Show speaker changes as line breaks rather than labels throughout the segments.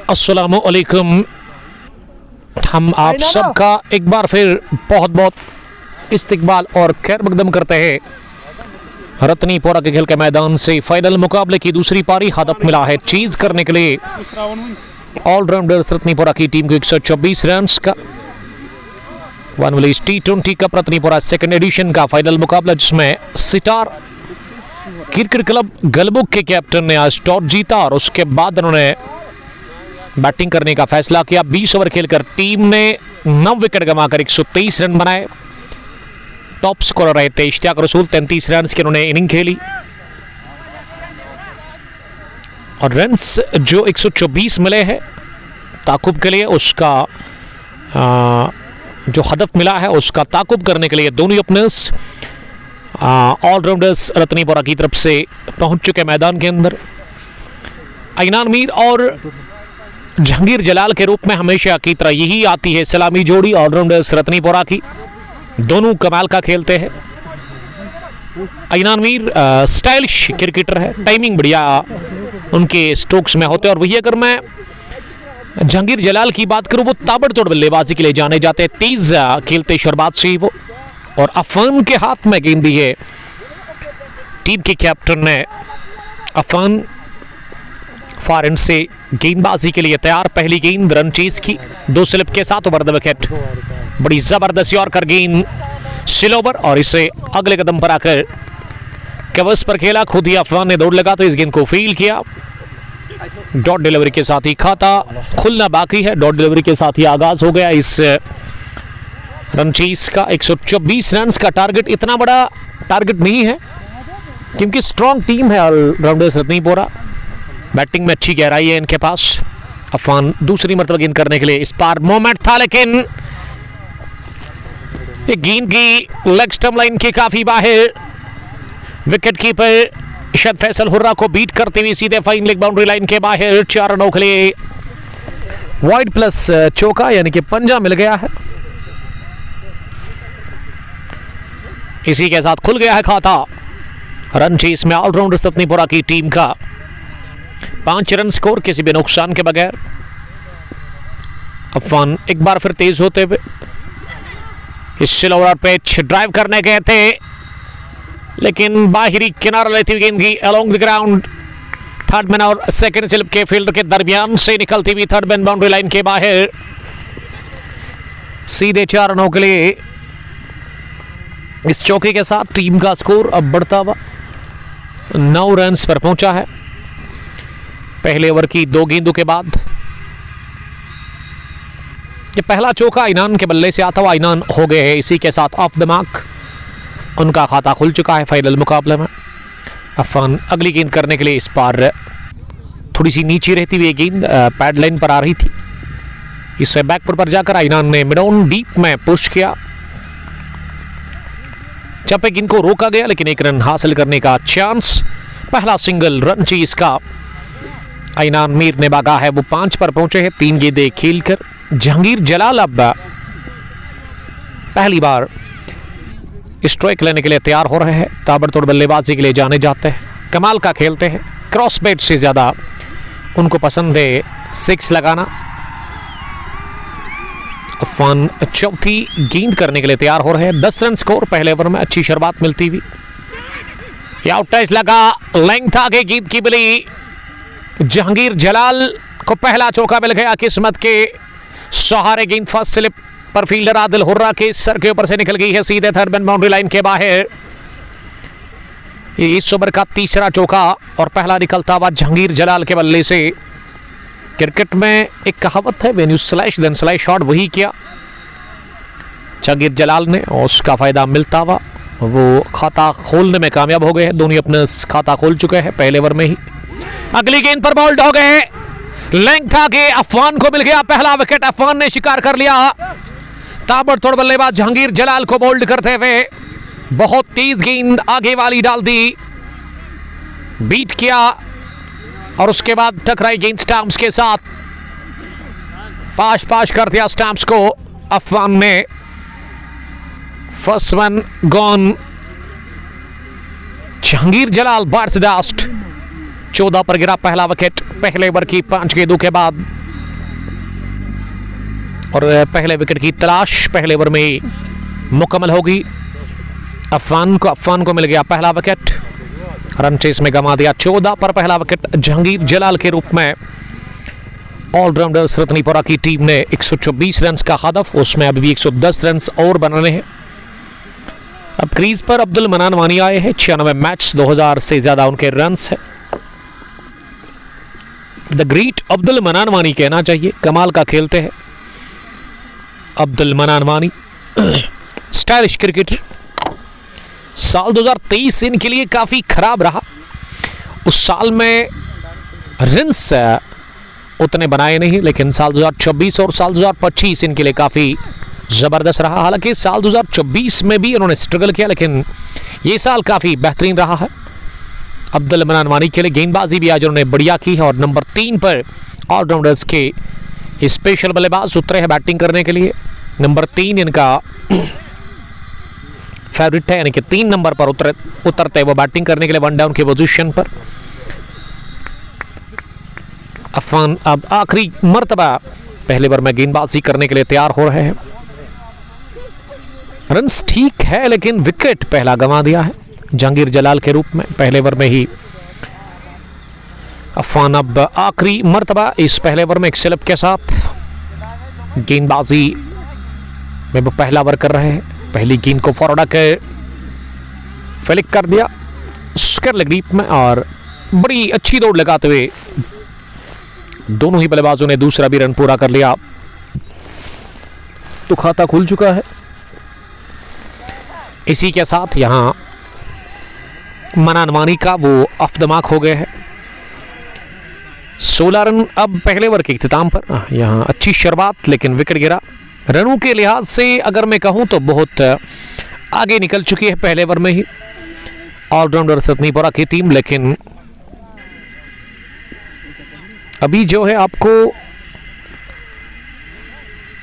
अस्सलामु अलैकुम। हम आप सबका एक बार फिर बहुत बहुत इस्तकबाल और खैर मकदम करते हैं। रत्नीपुरा के खेल के मैदान से फाइनल मुकाबले की दूसरी पारी हदफ मिला है चीज करने के लिए ऑलराउंडर्स रत्नीपुरा की टीम को 124 रन का। One village T20 cup Ratnipura second edition का फाइनल मुकाबला, जिसमें सितार क्रिकेट क्लब गलबुक के कैप्टन ने आज टॉस जीता और उसके बाद उन्होंने बैटिंग करने का फैसला किया। 20 ओवर खेलकर टीम ने 9 विकेट गंवाकर 123 रन बनाए। टॉप स्कोरर रहे थे इश्तियाक रसूल, 33 रन की उन्होंने इनिंग खेली और रन्स जो 124 मिले हैं ताकुब के लिए, उसका जो हदफ मिला है उसका ताकुब करने के लिए दोनों ओपनर्स ऑलराउंडर्स रत्नीपुरा की तरफ से पहुंच चुके मैदान के अंदर। अयनान मीर और जहांगीर जलाल के रूप में हमेशा की तरह यही आती है सलामी जोड़ी ऑलराउंडर्स रत्नीपुरा की। दोनों कमाल का खेलते हैं। अयनान मीर स्टाइलिश क्रिकेटर है, टाइमिंग बढ़िया उनके स्ट्रोक्स में होते हैं। और वही अगर मैं जहांगीर जलाल की बात करूं, वो ताबड़तोड़ बल्लेबाजी के लिए जाने जाते हैं, तेज खेलते शुरुआत से ही वो। और अफान के हाथ में गेंद दी है। टीम के कैप्टन ने अफान फॉरन से गेंदबाजी के लिए तैयार। पहली गेंद रन चेज की 2 स्लिप के साथ ओवर द विकेट, बड़ी जबरदस्त यॉर्कर गेंद स्लोवर और इसे अगले कदम पर आकर कवर्स पर खेला। खुद ही अफान ने दौड़ लगा तो इस गेंद को फील किया। डॉट डिलीवरी के साथ ही खाता खुलना बाकी है। डॉट डिलीवरी के साथ ही आगाज हो गया इस रन चेज का। 124 रन का टारगेट इतना बड़ा टारगेट नहीं है क्योंकि स्ट्रॉन्ग टीम है ऑलराउंडर्स रत्नीपुरा। बैटिंग में अच्छी गहराई है इनके पास। अफान दूसरी मरतबा गेंद करने के लिए इस पार मोमेंट था, लेकिन ये गेंद की लेग स्टंप लाइन के काफी बाहर। Wicket keeper Ishad Faisal hurrah को बीट करते हुए सीधे फाइन लेग बाउंड्री लाइन के बाहर। 4 रनों के लिए वाइड प्लस चौका, यानी कि पंजा मिल गया है। इसी के साथ खुल गया है खाता। रन चेस में ऑलराउंडर्स रत्नीपुरा की टीम का 5 रन स्कोर किसी भी नुकसान के बगैर। अफान एक बार फिर तेज होते हुए इस स्लोवर पिच ड्राइव करने गए थे, लेकिन बाहरी किनारा लेती हुई गेंद की along the ground third man और सेकंड स्लिप के फील्ड के दरमियान से निकलती हुई थर्ड मैन बाउंड्री लाइन के बाहर। सीधे 4 रनों के लिए इस चौके के साथ टीम का स्कोर अब बढ़ता हुआ 9 रन पर पहुंचा है पहले ओवर की 2 गेंदों के बाद। ये पहला चौका अयनान के बल्ले से आता हुआ अयनान हो गए हैं। इसी के साथ ऑफ द मार्क उनका खाता खुल चुका है फाइनल मुकाबले में। अफान अगली गेंद करने के लिए इस पार थोड़ी सी नीचे रहती हुई गेंद पैड लाइन पर आ रही थी, इसे बैकफुट पर जाकर अयनान ने मिड ऑन डीप में पुश किया। जब एक गेंद को रोका गया, लेकिन 1 रन हासिल करने का चांस। पहला सिंगल रन चेज का अयनान मीर ने भागा है, वो 5 पर पहुंचे हैं 3 गेंदें खेलकर। जहांगीर जलाल अब पहली बार स्ट्राइक लेने के लिए तैयार हो रहे हैं। ताबड़तोड़ बल्लेबाजी के लिए जाने जाते हैं, कमाल का खेलते हैं। क्रॉस बैट से ज्यादा उनको पसंद है 6 लगाना। अफान चौथी गेंद करने के लिए तैयार हो रहे हैं। 10 रन स्कोर पहले ओवर में, अच्छी शुरुआत मिलती हुई। आउट टच लगा, लेंथ आगे गेंद की मिली। जहांगीर जलाल को पहला चौका मिल गया किस्मत के सहारे। गेंद फर्स्ट स्लिप पर फील्डर आदिल हुर्रा के सर के ऊपर से निकल गई है सीधे थर्ड मैन बाउंड्री लाइन के बाहर। इस ओवर का तीसरा चौका और पहला निकलता हुआ जहांगीर जलाल के बल्ले से। क्रिकेट में एक कहावत है, when you slash then slash shot, वही किया जहांगीर जलाल ने और उसका फायदा मिलता हुआ वो खाता खोलने में कामयाब हो गए हैं। दोनों अपने खाता खोल चुके हैं पहले ओवर में ही। अगली गेंद पर बॉल्ड हो गए, लेंथ आगे अफान को मिल गया पहला विकेट। अफान ने शिकार कर लिया। ताबड़तोड़ बल्लेबाज जहांगीर जलाल को बोल्ड करते हुए बहुत तेज गेंद आगे वाली डाल दी, बीट किया और उसके बाद टकराई गेंद स्टंप्स के साथ। पाश कर दिया स्टंप्स को अफान ने। First one gone. Jahangir Jalal बार्स डास्ट 14 पर गिरा पहला विकेट पहले ओवर की 5 गेंदों के बाद, और पहले विकेट की तलाश पहले ओवर में ही मुकम्मल होगी। अफान को मिल गया पहला विकेट, रन चेस में गंवा दिया। 14 पर पहला विकेट जहांगीर जलाल के रूप में ऑलराउंडर रतनीपुरा की टीम ने 124 रन का हदफ, उसमें अभी भी 110 रन और बनाने हैं। अब क्रीज पर अब्दुल मनान वानी आए हैं, 96 मैच, 2000 से ज्यादा उनके रन्स है। द ग्रेट अब्दुल मनान वानी कहना चाहिए, कमाल का खेलते हैं अब्दुल मनान वानी। Stylish cricketer. साल 2023 इनके लिए काफी खराब रहा। उस साल में रन्स उतने बनाए नहीं, लेकिन साल 2024 और साल 2025 इनके लिए काफी जबरदस्त रहा। हालांकि साल 2024 में भी उन्होंने स्ट्रगल किया, लेकिन ये साल काफी बेहतरीन रहा है अब्दुल मनान वानी के लिए। गेंदबाजी भी आज उन्होंने बढ़िया की है, और नंबर 3 पर ऑलराउंडर्स के स्पेशल बल्लेबाज उतरे हैं बैटिंग करने के लिए। नंबर 3 इनका फेवरेट है, यानी कि 3 नंबर पर उतरते वो बैटिंग करने के लिए वन डाउन की पोजीशन पर। अफान अब आखिरी मर्तबा पहले बार में गेंदबाजी करने के लिए तैयार हो रहे हैं। रन्स ठीक है, लेकिन विकेट पहला गंवा दिया है जहांगीर जलाल के रूप में पहले ओवर में ही। अफान अब आखिरी मर्तबा इस पहले ओवर में एक स्लिप के साथ गेंदबाजी में वो पहला ओवर कर रहे हैं। पहली गेंद को फॉरवर्ड के फ्लिक कर दिया स्क्वायर लेग डीप में, और बड़ी अच्छी दौड़ लगाते हुए दोनों ही बल्लेबाजों ने दूसरा भी रन पूरा कर लिया, तो खाता खुल चुका है। इसी के साथ यहां मनान वानी का वो ऑफ द मार्क हो गए हैं। 16 रन अब पहले ओवर के इख्तिताम पर। यहां अच्छी शुरुआत, लेकिन विकेट गिरा। रनों के लिहाज से अगर मैं कहूं तो बहुत आगे निकल चुकी है पहले ओवर में ही ऑलराउंडर रतनीपुरा की टीम, लेकिन अभी जो है आपको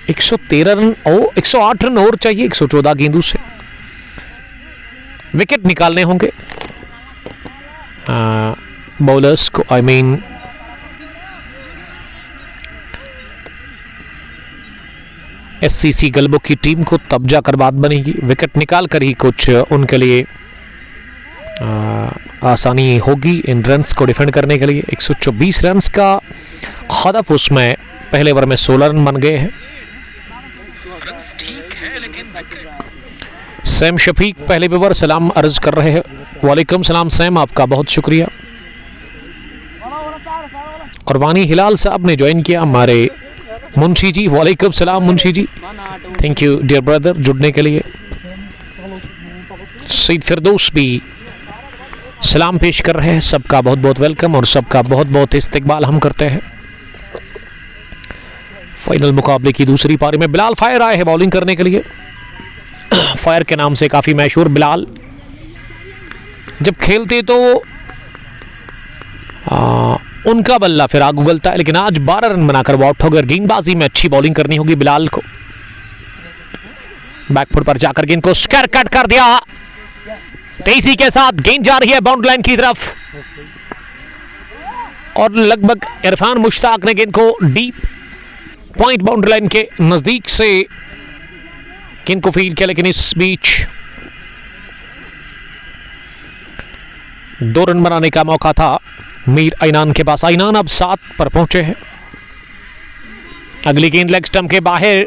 113 रन और 108 रन और चाहिए 114 गेंदों से। विकेट निकालने होंगे बॉलर्स को, आई मीन एससीसी गलबो की टीम को, तब जाकर बात बनेगी। विकेट निकाल कर ही कुछ उनके लिए आसानी होगी इन रन्स को डिफेंड करने के लिए। 124 रन्स का हदफ, उसमें पहले ओवर में 16 रन बन गए हैं। सैम शफीक पहले ओवर सलाम अर्ज कर रहे हैं। वालेकुम सलाम सैम, आपका बहुत शुक्रिया। और वानी हिलाल साहब ने ज्वाइन किया हमारे मुंशी जी। वालेकुम सलाम Munshi ji, thank you dear brother जुड़ने के लिए। सईद फिरदौस भी सलाम पेश कर रहे हैं। सबका बहुत बहुत वेलकम और सबका बहुत बहुत इस्तकबाल हम करते हैं। फाइनल मुकाबले की दूसरी पारी में बिलाल फायर आए हैं बॉलिंग करने के लिए। फायर के नाम से काफी मशहूर बिलाल जब खेलते तो उनका बल्ला फिर आग उगलता है, लेकिन आज 12 रन बनाकर वो आउट हो गए। गेंदबाजी में अच्छी बॉलिंग करनी होगी बिलाल को। बैकफुट पर जाकर गेंद को स्क्वायर कट कर दिया, तेजी के साथ गेंद जा रही है बाउंड्री लाइन की तरफ, और लगभग इरफान मुश्ताक ने गेंद को डीप पॉइंट बाउंड्री लाइन के नजदीक से गेंद को फील्ड किया, लेकिन इस बीच 2 रन बनाने का मौका था मीर ऐनान के पास। ऐनान अब 7 पर पहुंचे हैं। अगली गेंद लेग स्टंप के बाहर,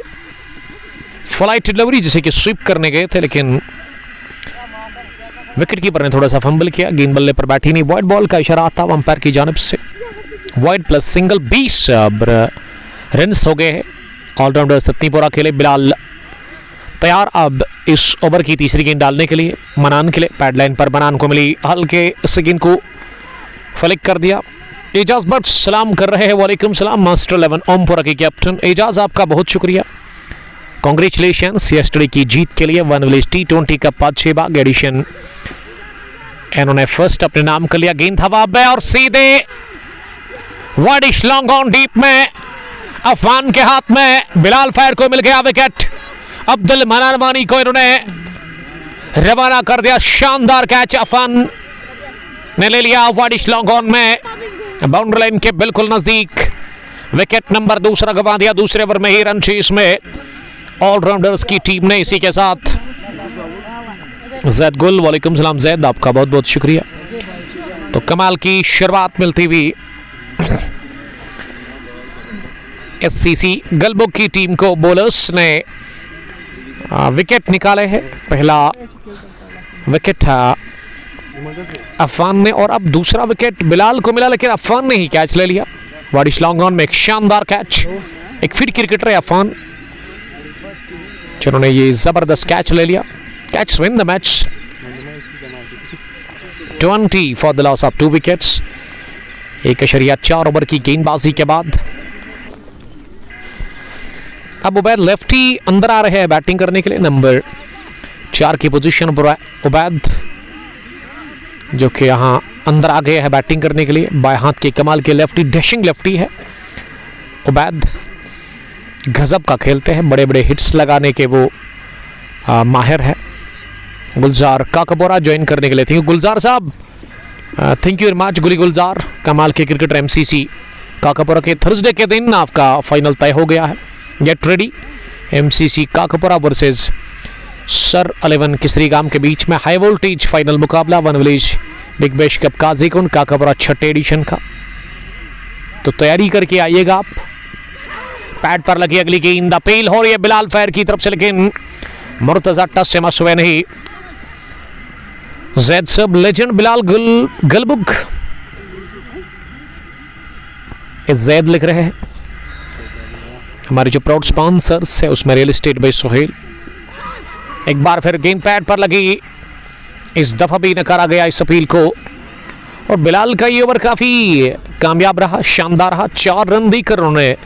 फ्लाइट डिलीवरी जिसे कि स्वीप करने गए थे, लेकिन विकेट कीपर ने थोड़ा सा फंबल किया। गेंद बल्ले पर बैठी नहीं, वाइड बॉल का इशारा था अंपायर की जानिब से। वाइड प्लस सिंगल 20 रन्स हो गए हैं ऑलराउंडर रतनीपुरा के लिए। बिलाल तैयार अब इस ओवर की तीसरी गेंद डालने के लिए मनान के लिए। पैड लाइन पर मनान को मिली, हल्के से गेंद को फ्लिक कर दिया। एजाज भट्ट सलाम कर रहे हैं। वालेकुम सलाम मास्टर 11 ओमपुरा के कैप्टन एजाज, आपका बहुत शुक्रिया। कांग्रेचुलेशंस यस्टरडे की जीत के लिए। वन विलेज T20 का 5 भाग एडिशन इन्होंने फर्स्ट अपने नाम कर लिया। गेंद हवा में और सीधे वाइडिश लॉन्ग ऑन डीप में अफान के हाथ में। बिलाल फायर को मिल गया विकेट। अब्दुल मनान वानी को इन्होंने रवाना कर दिया। शानदार कैच अफान ने ले लिया वाइडिश लॉन्ग ऑन में। बाउंड्री लाइन के बिल्कुल नजदीक विकेट नंबर दूसरा गंवा दिया दूसरे ओवर में ही रन चेस में ऑलराउंडर्स की टीम ने। इसी के साथ जैद गुल, वालेकुम सलाम जैद, आपका बहुत बहुत शुक्रिया। तो कमाल की शुरुआत मिलती हुई एससीसी गलबुग की टीम को बॉलर्स ने विकेट निकाले हैं। पहला विकेट अफान ने और अब दूसरा विकेट बिलाल को मिला, लेकिन अफान ने ही कैच ले लिया। वाडिश लॉन्ग ऑन में एक शानदार कैच, एक फिट क्रिकेटर है अफान जिन्होंने ये जबरदस्त कैच ले लिया। Catch win the match 20 for the loss of 2 wickets. 1.4 over की गेंदबाजी के बाद अब उबैद लेफ्टी अंदर आ रहे हैं बैटिंग करने के लिए। नंबर 4 की पोजीशन पर उबैद जो कि यहाँ अंदर आ गए हैं बैटिंग करने के लिए। बाएं हाथ के कमाल के लेफ्टी, डैशिंग लेफ्टी है उबैद, गजब का खेलते हैं, बड़े बड़े हिट्स लगाने के वो माहिर है। गुलजार काकपोरा ज्वाइन करने के लिए। थैंक यू गुलजार साहब, थैंक यू वेरी मच गुली गुलजार। कमाल के क्रिकेटर एमसीसी काकपोरा के थर्सडे के दिन आपका फाइनल तय हो गया है। Get ready, MCC Kakpora versus sir 11 Kisrigam के बीच में हाई वोल्टेज फाइनल मुकाबला one village big bash cup Qazigund Kakpora 6ठे एडिशन का। तो तैयारी करके आइएगा आप। पैड पर लगी अगली गेंद, अपील हो रही है बिलाल फैर की तरफ से, लेकिन मुर्तजा टच से मस हुए नहीं। जैद सब लेजेंड बिलाल गलबुग जैद लिख रहे हैं। हमारे जो प्राउड स्पॉन्सर्स है उसमें रियल एस्टेट बाय सोहेल। एक बार फिर गेंद पैड पर लगी, इस दफा भी नकारा गया इस अपील को। और बिलाल का ये ओवर काफी कामयाब रहा, शानदार रहा। 4 रन देकर उन्होंने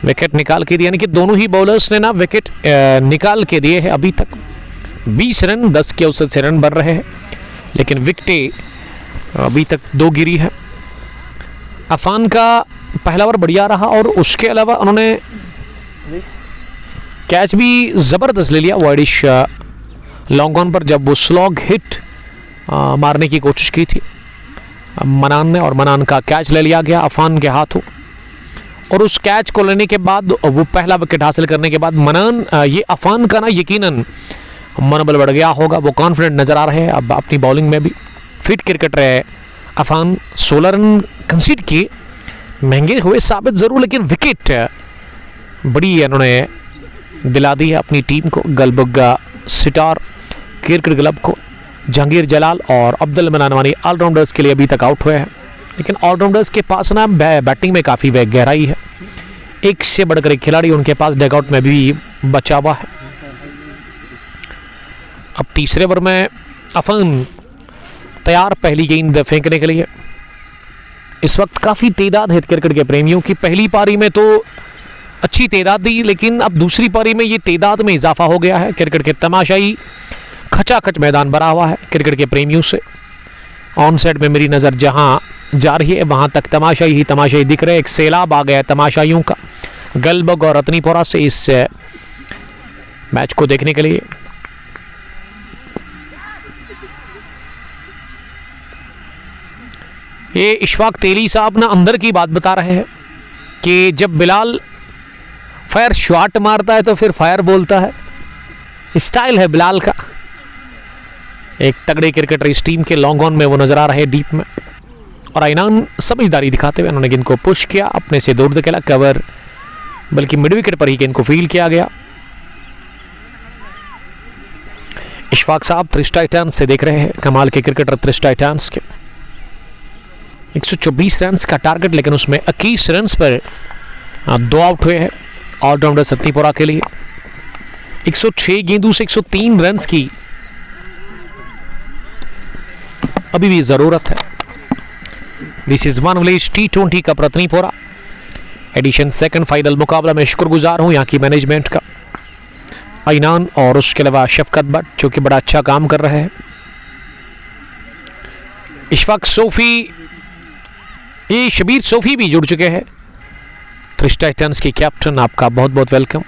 विकेट निकाल के दिया, यानी कि दोनों ही बॉलर्स ने ना विकेट निकाल के दिए हैं। अभी तक 20 रन 10 के औसत से रन बन रहे हैं, लेकिन विकेटें अभी तक 2 गिरी है। अफान का पहला ओवर बढ़िया रहा और उसके अलावा उन्होंने कैच भी ज़बरदस्त ले लिया। वाइडिश लॉन्ग ऑन पर जब वो स्लॉग हिट मारने की कोशिश की थी मनान ने, और मनान का कैच ले लिया गया अफान के हाथों। और उस कैच को लेने के बाद वो पहला विकेट हासिल करने के बाद मनान ये अफान का ना यकीनन मनोबल बढ़ गया होगा। वो कॉन्फिडेंट नज़र आ रहे हैं अब अपनी बॉलिंग में भी। फिट क्रिकेटर है अफान, 16 रन कंसीड किए, महंगे हुए साबित ज़रूर, लेकिन विकेट बड़ी उन्होंने दिला दी है अपनी टीम को। गलबुग सितार क्रिकेट क्लब को जहांगीर जलाल और अब्दुल मनान वानी ऑलराउंडर्स के लिए अभी तक आउट हुए हैं, लेकिन ऑलराउंडर्स के पास ना बैटिंग में काफ़ी गहराई है। एक से बढ़कर एक खिलाड़ी उनके पास डगआउट में भी बचा हुआ है। अब तीसरे ओवर में अफान तैयार पहली गेंद फेंकने के लिए। इस वक्त काफ़ी तादाद है क्रिकेट के प्रेमियों की। पहली पारी में तो अच्छी तादाद दी, लेकिन अब दूसरी पारी में ये तादाद में इजाफा हो गया है। क्रिकेट के तमाशाई खचाखच मैदान भरा हुआ है क्रिकेट के प्रेमियों से। ऑन साइड में मेरी नज़र जहां जा रही है वहां तक तमाशाई ही तमाशाई दिख रहे हैं। एक सैलाब आ गया है तमाशाइयों का गलबुग और रतनीपोरा से इस मैच को देखने के लिए। ये इशफाक तेली साहब ना अंदर की बात बता रहे हैं कि जब बिलाल फायर शॉट मारता है तो फिर फायर बोलता है। स्टाइल है बिलाल का। एक तगड़े क्रिकेटर इस टीम के लॉन्ग ऑन में वो नजर आ रहे हैं डीप में, और आइनान समझदारी दिखाते हुए उन्होंने गेंद को पुश किया, अपने से दूर धकेला, कवर बल्कि मिड विकेट पर ही गेंद को फील किया गया। इशफाक साहब थ्रिस टाइटंस से देख रहे हैं, कमाल के क्रिकेटर थ्रिस टाइटंस के 124 रन का टारगेट, लेकिन उसमें 21 रन पर 2 आउट हुए हैं ऑलराउंडर रतनीपोरा के लिए। 106 गेंदों से 103 रन की अभी भी जरूरत है। This is one village T20 cup Ratnipora edition second final मुकाबला में शुक्रगुजार हूं यहाँ की मैनेजमेंट का, आइनान और उसके अलावा शफकत भट्ट जो कि बड़ा अच्छा काम कर रहे हैं। इशफाक सोफी, ये शबीर सोफी भी जुड़ चुके हैं थ्रिस टाइटंस के कैप्टन, आपका बहुत बहुत वेलकम।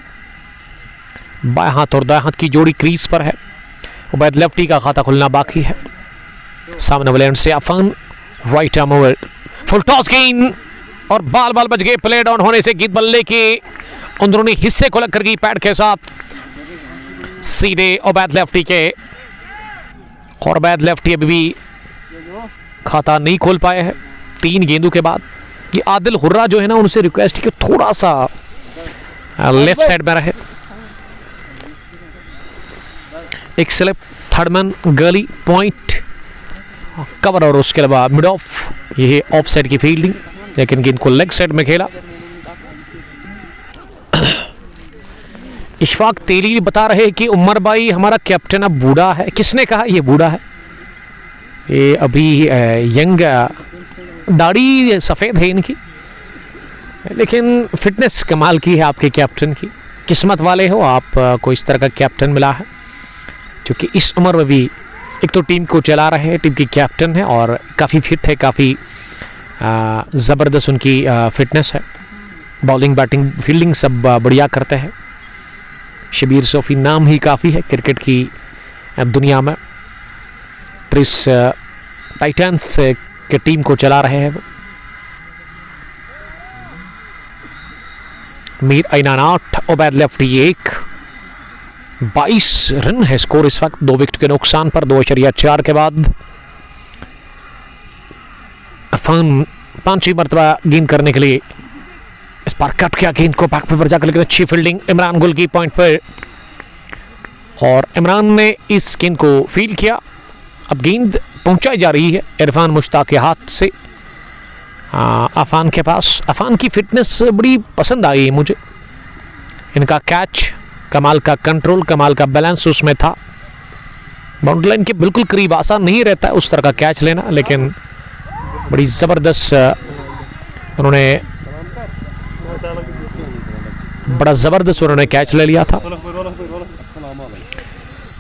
बाएं हाथ और दाएं हाथ की जोड़ी क्रीज पर है। उबैद लेफ्टी का खाता खुलना बाकी है। सामने वेलैंड से Afan, right arm over full toss गेंद और बाल बच गए। प्ले डाउन होने से गेंद बल्ले के अंदरूनी हिस्से को लगकर गई पैड के साथ सीधे उबैद लेफ्टी के, और उबैद लेफ्टी अभी भी खाता नहीं खोल पाए हैं 3 गेंदों के बाद। ये आदिल हुर्रा जो है ना, उनसे रिक्वेस्ट की थोड़ा सा लेफ्ट साइड में रहे। एक स्लिप, थर्ड मैन, गली, पॉइंट, कवर और उसके अलावा मिड ऑफ। ये ऑफ साइड की फील्डिंग, लेकिन गेंद को लेग साइड में खेला। इशफाक तेली बता रहे कि उमर भाई हमारा कैप्टन अब बूढ़ा है। किसने कहा ये बूढ़ा है? ये अभी यंग, दाढ़ी सफ़ेद है इनकी, लेकिन फिटनेस कमाल की है आपके कैप्टन की। किस्मत वाले हो आप को इस तरह का कैप्टन मिला है, क्योंकि इस उम्र में भी एक तो टीम को चला रहे हैं, टीम की कैप्टन है और काफ़ी फिट है, काफ़ी ज़बरदस्त उनकी फिटनेस है। बॉलिंग, बैटिंग, फील्डिंग सब बढ़िया करते हैं। शबीर सोफी नाम ही काफ़ी है क्रिकेट की दुनिया में। 30 टाइटन्स के टीम को चला रहे हैं वो। मीर ऐनान 8, उबैद लेफ्टी 1। 22 रन है स्कोर इस वक्त 2 विकेट के नुकसान पर। 2.4 के बाद अफान 5वीं मरतबा गेंद करने के लिए इस बार कट किया गेंद को बैक पर जाकर, लेकिन अच्छी फील्डिंग इमरान गुल की पॉइंट पर, और इमरान ने इस गेंद को फील्ड किया। अब गेंद पहुंचाई जा रही है इरफान मुश्ताक के हाथ से अफान के पास। अफान की फिटनेस बड़ी पसंद आई मुझे। इनका कैच कमाल का, कंट्रोल कमाल का, बैलेंस उसमें था। बाउंड्री लाइन के बिल्कुल करीब, आसान नहीं रहता है उस तरह का कैच लेना, लेकिन बड़ी ज़बरदस्त उन्होंने, बड़ा ज़बरदस्त उन्होंने कैच ले लिया था।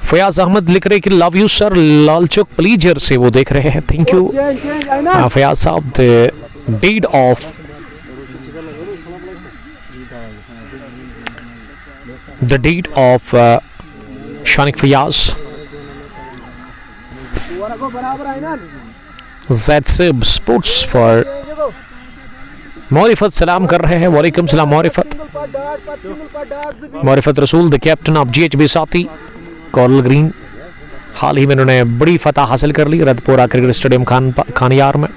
फयाज अहमद लिख रहे कि love you sir, Lal Chowk pleasure से वो देख रहे हैं। Thank you Fayaz sahab. The deed of Shanik Fayaz, Zaid sports for Maurifat सलाम कर रहे हैं। वालेकुम सलाम Maurifat Rasool, the captain of GHB साथी कॉरल ग्रीन। हाल ही में उन्होंने बड़ी फतह हासिल कर ली रतपुरा क्रिकेट स्टेडियम खानियार में।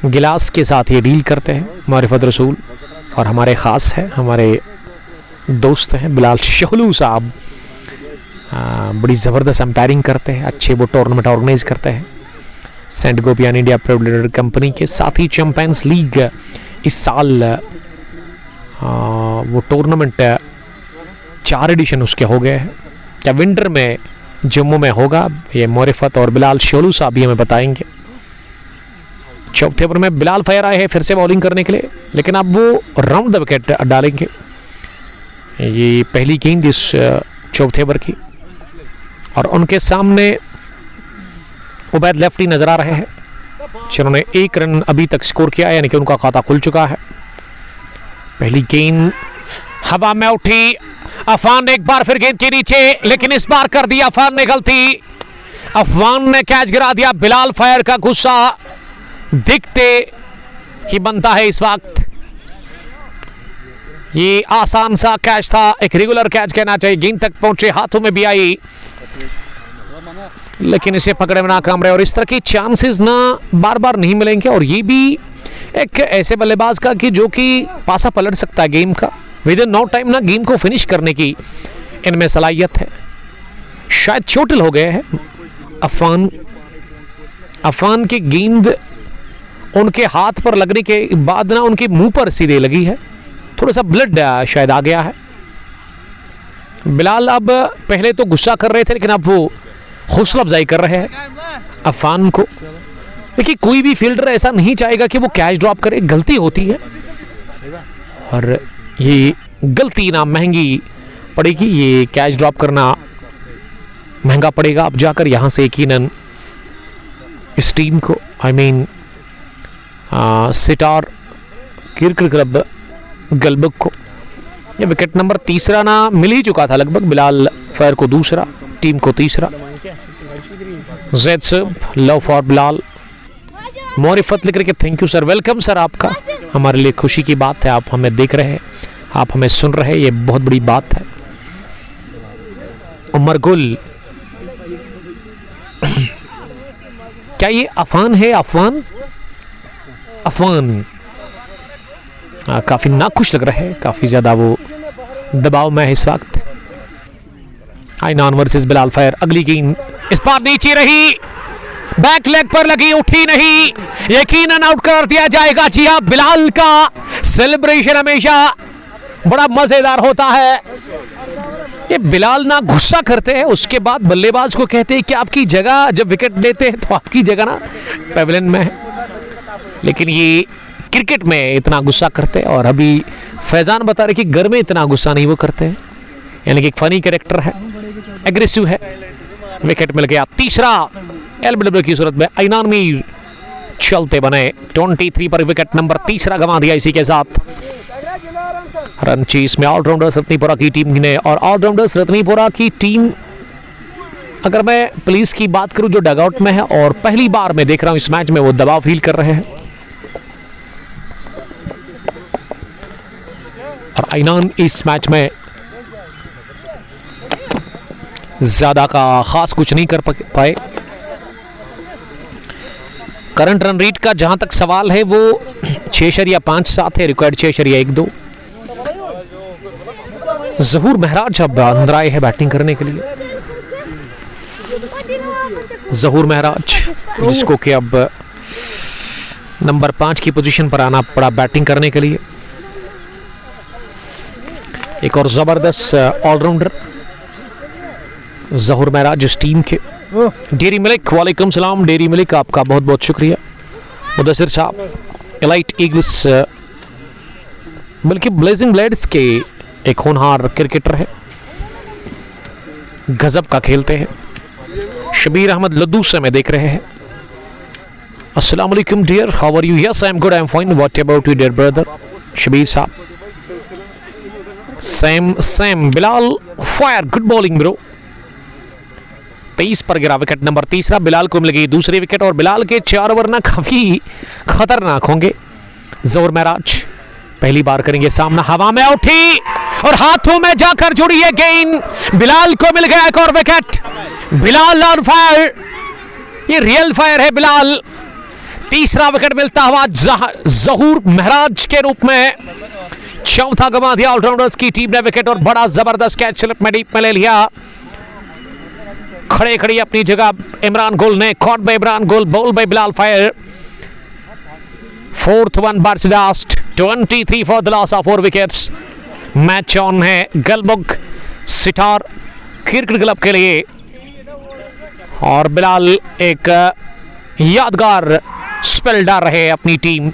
गिलास के साथ ये डील करते हैं मौरिफत रसूल, और हमारे ख़ास हैं, हमारे दोस्त हैं बिलाल शहलू साहब। बड़ी ज़बरदस्त एम्पायरिंग करते हैं, अच्छे वो टूर्नामेंट ऑर्गेनाइज करते हैं। Saint Gopiyan India private limited company के साथ ही चैंपियंस लीग इस साल वो टूर्नामेंट 4 एडिशन उसके हो गए हैं। क्या विंटर में जम्मू में होगा, ये मौरिफत और बिलाल शोलू साहब भी हमें बताएंगे। चौथे ओवर में बिलाल फायर आए हैं फिर से बॉलिंग करने के लिए, लेकिन अब वो राउंड द विकेट डालेंगे। ये पहली गेंद इस चौथे ओवर की, और उनके सामने उबैद लेफ्टी नजर आ रहे हैं, जिन्होंने 1 रन अभी तक स्कोर किया है, यानी कि उनका खाता खुल चुका है। पहली गेंद हवा में उठी, अफान ने एक बार फिर गेंद के नीचे, लेकिन इस बार कर दिया अफान ने गलती। अफान ने कैच गिरा दिया। बिलाल फायर का गुस्सा दिखते ही बनता है इस वक्त। ये आसान सा कैच था, एक रेगुलर कैच कहना चाहिए। गेंद तक पहुंचे, हाथों में भी आई, लेकिन इसे पकड़े में नाकाम रहे। और इस तरह की चांसेस ना बार बार नहीं मिलेंगे, और ये भी एक ऐसे बल्लेबाज का कि जो कि पासा पलट सकता है गेम का। विद इन नो टाइम ना गेम को फिनिश करने की इनमें सलाहियत है। शायद चोटिल हो गए हैं अफान की गेंद उनके हाथ पर लगने के बाद ना उनके मुंह पर सीधे लगी है, थोड़ा सा ब्लड शायद आ गया है। बिलाल अब पहले तो गुस्सा कर रहे थे, लेकिन अब वो हौसला अफजाई कर रहे हैं अफान को। देखिए, कोई भी फील्डर ऐसा नहीं चाहेगा कि वो कैच ड्रॉप करे, गलती होती है, और ये गलती ना महंगी पड़ेगी। ये कैच ड्रॉप करना महंगा पड़ेगा अब जाकर यहाँ से यकीनन इस टीम को, सितार क्रिकेट क्लब गलबग को। ये विकेट नंबर 3 ना मिल ही चुका था लगभग, बिलाल फायर को 2, टीम को 3। ज़ैद सब लव फॉर बिलाल। मोरिफत लिख के thank you sir, welcome sir आपका। हमारे लिए खुशी की बात है, आप हमें देख रहे हैं, आप हमें सुन रहे हैं, ये बहुत बड़ी बात है। उमर गुल, क्या ये अफान है? अफवान काफी नाखुश लग रहे हैं, काफी ज्यादा वो दबाव में है इस वक्त। आइनान वर्सेस बिलाल फायर, अगली गेंद इस बार नीचे रही, बैक लेग पर लगी, उठी नहीं, यकीनन आउट कर दिया जाएगा। जी हाँ, बिलाल का सेलिब्रेशन हमेशा बड़ा मजेदार होता है। ये बिलाल ना गुस्सा करते हैं, उसके बाद बल्लेबाज को कहते हैं कि आपकी जगह, जब विकेट लेते हैं तो आपकी जगह ना पेविलियन में है, लेकिन ये क्रिकेट में इतना गुस्सा करते हैं। और अभी फैजान बता रहे कि घर में इतना गुस्सा नहीं वो करते हैं, यानी कि एक फनी कैरेक्टर है, एग्रेसिव है। विकेट मिल गया, तीसरा एलबीडब्ल्यू की सूरत में आइनान मीर चलते बने। 23 पर विकेट नंबर तीसरा गंवा दिया। इसी के साथ रन चेस में ऑलराउंडर्स रत्नीपुरा की टीम ने, और ऑलराउंडर्स रत्नीपुरा की टीम, अगर मैं पुलिस की बात करूं जो डगआउट में है, और पहली बार मैं देख रहा हूं इस मैच में वो दबाव फील कर रहे हैं। और आइनान इस मैच में ज्यादा का खास कुछ नहीं कर पाए। करंट रन रेट का जहां तक सवाल है वो 6.57 है, रिक्वायर्ड 6.12। जहूर महराज अब अंदर आए हैं बैटिंग करने के लिए। जहूर महराज, जिसको कि अब नंबर 5 की पोजीशन पर आना पड़ा बैटिंग करने के लिए। एक और जबरदस्त ऑलराउंडर जहूर महराज इस टीम के। डेरी मलिक, वालेकुम सलाम डेरी मलिक, आपका बहुत बहुत शुक्रिया। मुदस्सिर साहब, एलाइट ईगल्स बल्कि ब्लेजिंग ब्लेड्स के एक होनहार क्रिकेटर है, गजब का खेलते हैं। शबीर अहमद लद्दू से मैं देख रहे हैं। अस्सलाम वालेकुम dear, how are you? Yes I am good, I am fine, what about you dear brother? Shabir sahab, Sam Bilal fire, good bowling bro. 23 पर गिरा विकेट नंबर तीसरा, बिलाल को मिल गई दूसरी विकेट, और बिलाल के 4 ओवर ना काफी खतरनाक होंगे। जहूर महराज पहली बार करेंगे सामना, हवा में उठी और हाथों में जाकर जुड़ी है गेंद, बिलाल को मिल गया एक और विकेट। बिलाल ऑन फायर, ये रियल फायर है बिलाल। तीसरा विकेट मिलता हुआ जहूर महराज के रूप में। चौथा गंवा दिया ऑलराउंडर्स की टीम ने विकेट, और बड़ा जबरदस्त कैच स्लिप में डीप में ले लिया। खड़े खड़ी अपनी जगह इमरान गुल ने, कॉट बाय इमरान गुल, ball by Bilal fire. 4th one bars last, 23 for the loss of 4 wickets। Match on है गलबुग सितार क्रिकेट क्लब के लिए, और बिलाल एक यादगार स्पेल डाल रहे अपनी टीम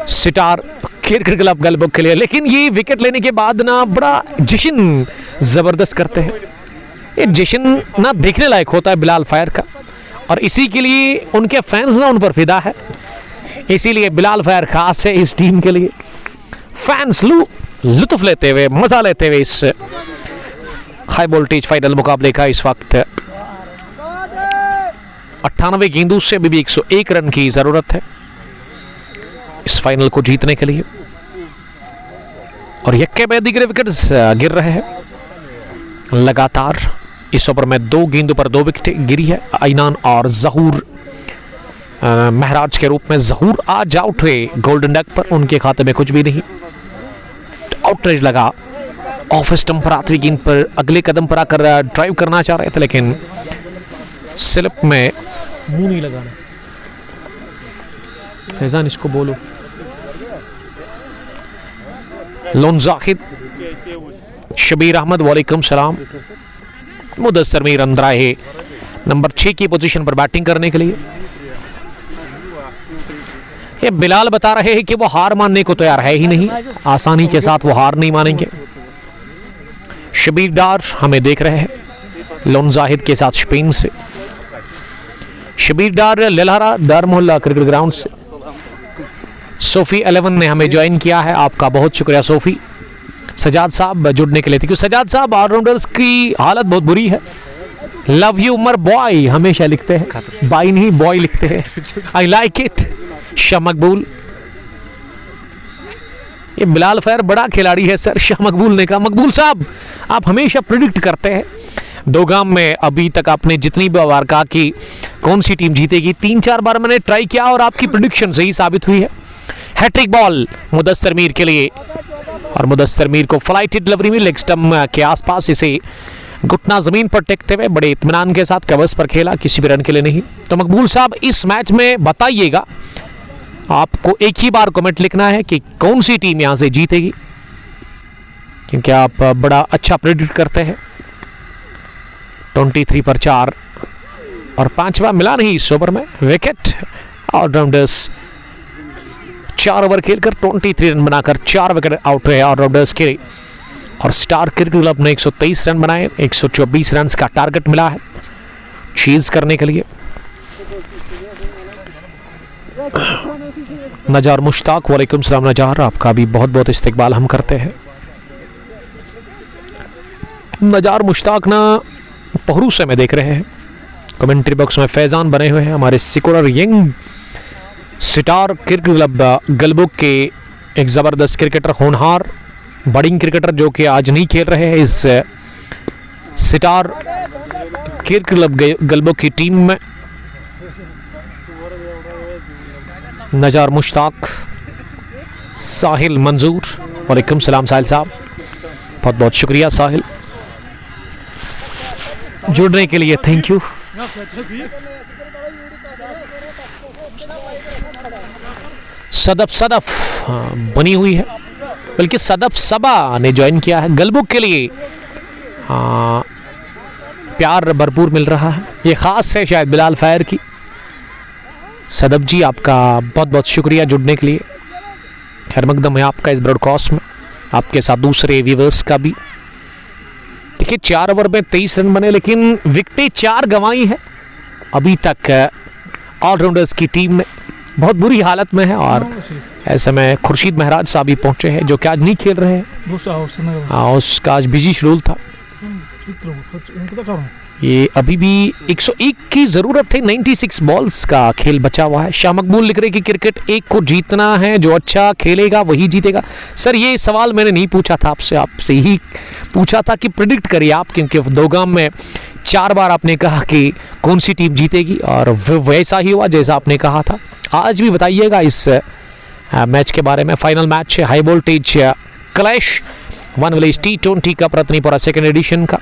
सितार क्रिकेट क्लब गलबुग के लिए। लेकिन ये विकेट लेने के बाद ना बड़ा जश्न जबरदस्त करते हैं, ये जश्न ना देखने लायक होता है बिलाल फायर का, और इसी के लिए उनके फैंस ना उन पर फिदा है। इसीलिए बिलाल फायर खास है इस टीम के लिए। फैंस लुत्फ लेते हुए, मजा लेते हुए इस हाई वोल्टेज फाइनल मुकाबले का। इस वक्त 98 गेंदों से अभी भी 101 रन की जरूरत है इस फाइनल को जीतने के लिए, और यक्के में दिगरे विकेट्स गिर रहे हैं लगातार। इस ओवर में 2 गेंदों पर 2 विकेट गिरी है आइनान और जहूर महराज के रूप में। जहूर आज आउट हुए गोल्डन डक पर, उनके खाते में कुछ भी नहीं। आउटरेज लगा ऑफ स्टंप पर, आखिरी गेंद पर अगले कदम पर आकर ड्राइव करना चाह रहे थे, लेकिन स्लिप में मुंह नहीं लगाना। फैजान इसको बोलो। लोन जाहिद, शबीर अहमद, वालेकुम सलाम। मुदस्सिर मीर अंदर आए नंबर 6 की पोजीशन पर बैटिंग करने के लिए। ये बिलाल बता रहे हैं कि वो हार मानने को तैयार है ही नहीं, आसानी के साथ वो हार नहीं मानेंगे। शबीर डार हमें देख रहे हैं लोन जाहिद के साथ स्पेन से। शबीर डार ललहरा दार मोहल्ला क्रिकेट ग्राउंड से। सोफी 11 ने हमें ज्वाइन किया है, आपका बहुत शुक्रिया सोफी। सजाद साहब जुड़ने के लिए, क्योंकि सजाद साहब ऑलराउंडर्स की हालत बहुत बुरी है, लव यू उमर बॉय हमेशा लिखते हैं, बाई नहीं बॉय लिखते हैं। आई लाइक इट। शाह मकबूल, ये बिलाल फैर बड़ा खिलाड़ी है सर। शाह मकबूल ने कहा, मकबूल साहब आप हमेशा प्रिडिक्ट करते हैं। दोगाम में अभी तक आपने जितनी भी बार कहा कि कौन सी टीम जीतेगी, 3-4 बार मैंने ट्राई किया और आपकी प्रिडिक्शन सही साबित हुई है। हैट्रिक बॉल मुदस्सिर मीर के लिए, और मुदस्सिर मीर को फ्लाइटेड डिलीवरी में लेग स्टंप के आसपास इसे घुटना जमीन पर टेकते हुए बड़े इत्मीनान के साथ कवर्स पर खेला, किसी भी रन के लिए नहीं। तो मकबूल साहब इस मैच में बताइएगा, आपको एक ही बार कमेंट लिखना है कि कौन सी टीम यहां से जीतेगी, क्योंकि आप बड़ा अच्छा प्रेडिक्ट करते हैं। 23 पर 4 और 5वां मिला नहीं इस ओवर में विकेट। ऑलराउंडर्स 4 ओवर खेलकर 23 रन बनाकर 4 विकेट आउट हुए ऑलराउंडर्स के। और स्टार क्रिकेट क्लब ने 123 रन बनाए, 124 रन का टारगेट मिला है चीज करने के लिए। नजार मुश्ताक, वालेकुम सलाम नजार, आपका भी बहुत बहुत इस्तकबाल हम करते हैं। नजार मुश्ताक ना पहरू से में देख रहे हैं, कमेंट्री बॉक्स में फैजान बने हुए हैं, हमारे secular young star cricket club Galbug के एक ज़बरदस्त क्रिकेटर, होनहार बडिंग क्रिकेटर जो कि आज नहीं खेल रहे हैं इस स्टार क्रिकेट क्लब गलबुक की टीम में। नजार मुश्ताक, साहिल मंजूर, वालेकुम सलाम साहिल साहब, बहुत बहुत शुक्रिया साहिल जुड़ने के लिए, थैंक यू। सदफ सदफ बनी हुई है, बल्कि सदफ सबा ने ज्वाइन किया है गलबुक के लिए। प्यार भरपूर मिल रहा है, ये ख़ास है शायद बिलाल फायर की। सदफ जी आपका बहुत बहुत शुक्रिया जुड़ने के लिए, खैर मकदम है आपका इस ब्रॉडकास्ट में, आपके साथ दूसरे व्यूवर्स का भी। देखिए 4 ओवर में 23 रन बने, लेकिन विकेटें 4 गंवाई है अभी तक ऑलराउंडर्स की टीम ने, बहुत बुरी हालत में है। और ऐसे में खुर्शीद महराज साहब भी पहुंचे हैं जो कि आज नहीं खेल रहे हैं, उसका आज बिजी शेड्यूल था। ये अभी भी 101 की ज़रूरत है, 96 बॉल्स का खेल बचा हुआ है। शाह मकबूल लिख रहे कि क्रिकेट एक को जीतना है, जो अच्छा खेलेगा वही जीतेगा। सर ये सवाल मैंने नहीं पूछा था आपसे, आपसे ही पूछा था कि प्रिडिक्ट करिए आप, क्योंकि दोगाम में 4 बार आपने कहा कि कौन सी टीम जीतेगी और वैसा ही हुआ जैसा आपने कहा था। आज भी बताइएगा इस मैच के बारे में। फाइनल मैच है high voltage clash 1 village T20 cup Ratnipura second edition का।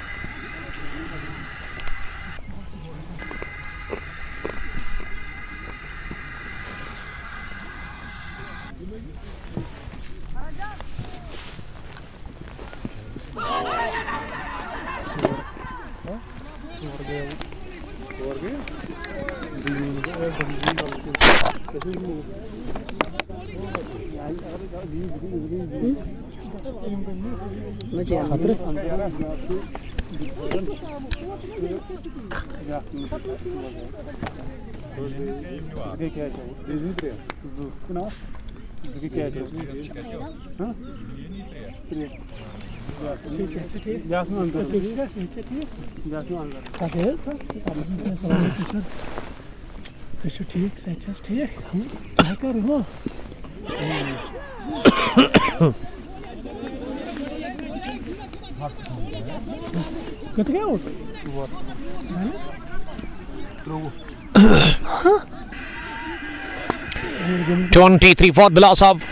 (23 for the loss of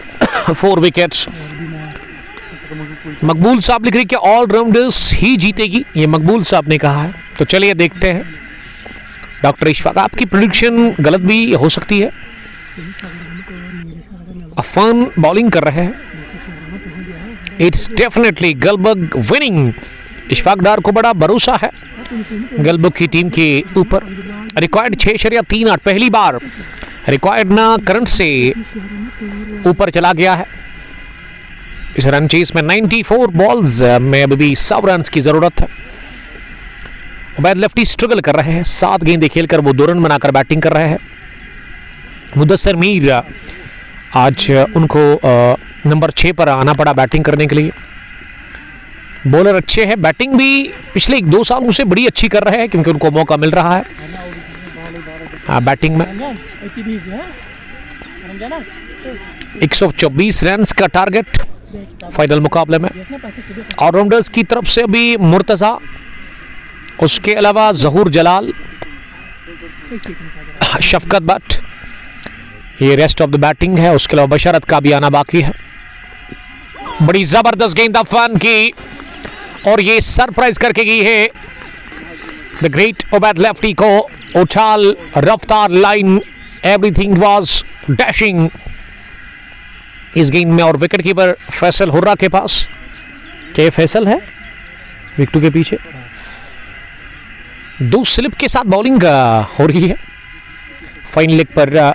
4 wickets). मकबूल साहब लिख रहे कि ऑलराउंडर्स ही जीतेगी, ये मकबूल साहब ने कहा है। तो चलिए देखते हैं। डॉक्टर इशफाक, आपकी प्रेडिक्शन गलत भी हो सकती है। अफान बॉलिंग कर रहे हैं, इट्स डेफिनेटली गलबुक विनिंग। इशफाक डार को बड़ा भरोसा है गलबुक की टीम के ऊपर। रिकॉर्ड 6.38, पहली बार रिकॉर्ड ना करंट से ऊपर चला गया है इस रन चेस में। 94 बॉल्स में अभी भी 100 रन की जरूरत है। उबैद लेफ्टी स्ट्रगल कर रहे हैं, 7 गेंदें खेलकर वो 2 रन बनाकर बैटिंग कर रहे हैं। मुदस्सिर मीर आज उनको नंबर 6 पर आना पड़ा बैटिंग करने के लिए। बॉलर अच्छे हैं, बैटिंग भी पिछले 1-2 सालों से बड़ी अच्छी कर रहे हैं क्योंकि उनको मौका मिल रहा है बैटिंग में। 124 रन का टारगेट फाइनल मुकाबले में। ऑलराउंडर्स की तरफ से अभी मुर्तजा, उसके अलावा जहूर जलाल, शफकत भट्ट, ये रेस्ट ऑफ द बैटिंग है। उसके अलावा बशरत का भी आना बाकी है। बड़ी जबरदस्त गेंद अफवान की और ये सरप्राइज करके गई है द ग्रेट उबैद लेफ्टी को। उछाल, रफ्तार, लाइन, एवरीथिंग वाज डैशिंग इस गेंद में। और विकेट कीपर फैसल हुर्रा के पास, के फैसल है विकेट के पीछे। 2 स्लिप के साथ बॉलिंग हो रही है। फाइन लेग पर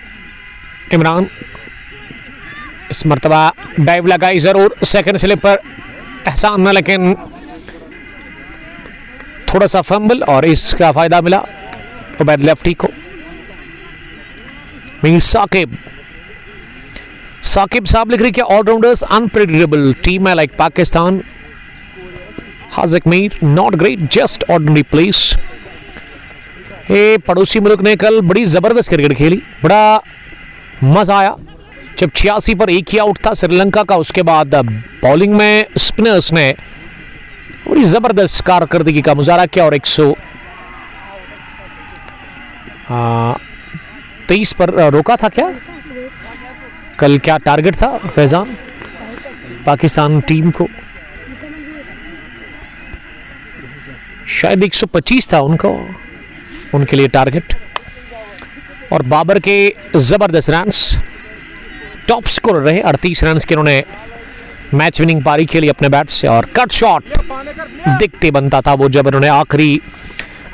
इमरान, इस मरतबा डाइव लगाई जरूर। सेकंड स्लिप पर एहसान न, लेकिन थोड़ा सा फंबल और इसका फायदा मिला उबैद लेफ्टी को। मीर साकिब साहब लिख रहे कि ऑलराउंडर्स अनप्रेडिक्टेबल टीम है like Pakistan. Hazik Mir not great, just ordinary place. ये पड़ोसी मुल्क ने कल बड़ी जबरदस्त क्रिकेट खेली, बड़ा मजा आया। जब 86 पर एक ही आउट था श्रीलंका का, उसके बाद बॉलिंग में स्पिनर्स ने बड़ी जबरदस्त कारकर्दगी का मुजाहरा किया और 123 पर रोका था। क्या कल क्या टारगेट था फैजान पाकिस्तान टीम को? शायद 125 था उनके लिए टारगेट। और बाबर के जबरदस्त रन्स, टॉप स्कोर रहे 38 रन के उन्होंने मैच विनिंग पारी खेली अपने बैट से। और कट शॉट दिखते बनता था वो, जब उन्होंने आखिरी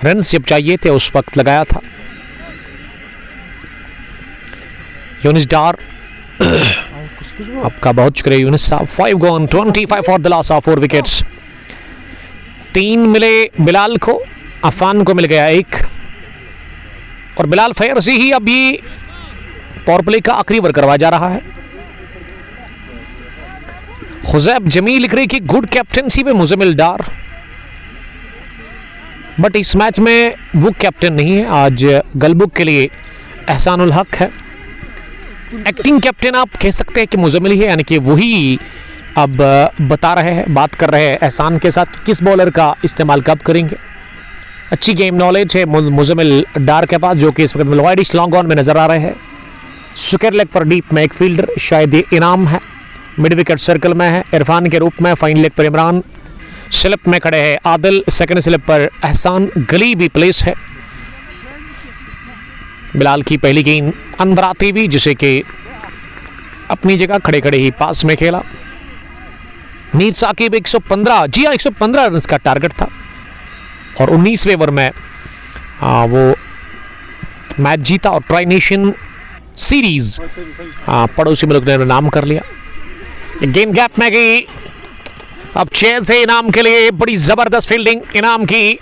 रन जब चाहिए थे उस वक्त लगाया था। यूनिस डार आपका बहुत शुक्रिया यूनिस साहब। 5 gone, 25 for the loss of 4 wickets. 3 मिले बिलाल को, अफान को मिल गया 1। और बिलाल फैर से ही अब ये पावर प्ले का आखिरी ओवर करवाया जा रहा है। खुजैब जमील लिख रही कि गुड कैप्टनसी पे मुजमिल डार, बट इस मैच में वो कैप्टन नहीं है। आज गलबुक के लिए एहसानुल हक है। एक्टिंग कैप्टन आप कह सकते हैं कि मुजमिल ही है, यानी कि वही अब बता रहे हैं, बात कर रहे हैं एहसान के साथ किस बॉलर का इस्तेमाल कब करेंगे। अच्छी गेम नॉलेज है मुजमिल डार के पास, जो कि इस वक्त वाइडिश लॉन्ग ऑन में नजर आ रहे हैं। स्क्वायर लेग पर डीप में एक फील्डर, शायद ये इनाम है। मिड विकेट सर्कल में है इरफान के रूप में। फाइन लेग पर इमरान, स्लिप में खड़े हैं आदिल, सेकंड स्लिप पर एहसान, गली भी प्लेस है। बिलाल की पहली गेंद अंदर आती हुई, जिसे कि अपनी जगह खड़े खड़े ही पास में खेला। मीर साकिब 115, जी हाँ 115 रन का टारगेट था। और 19वें ओवर में वो मैच जीता और ट्राई नेशन सीरीज पड़ोसी मुल्क ने नाम कर लिया। गेम गैप में गई अब 6 से इनाम के लिए। बड़ी जबरदस्त फील्डिंग इनाम की।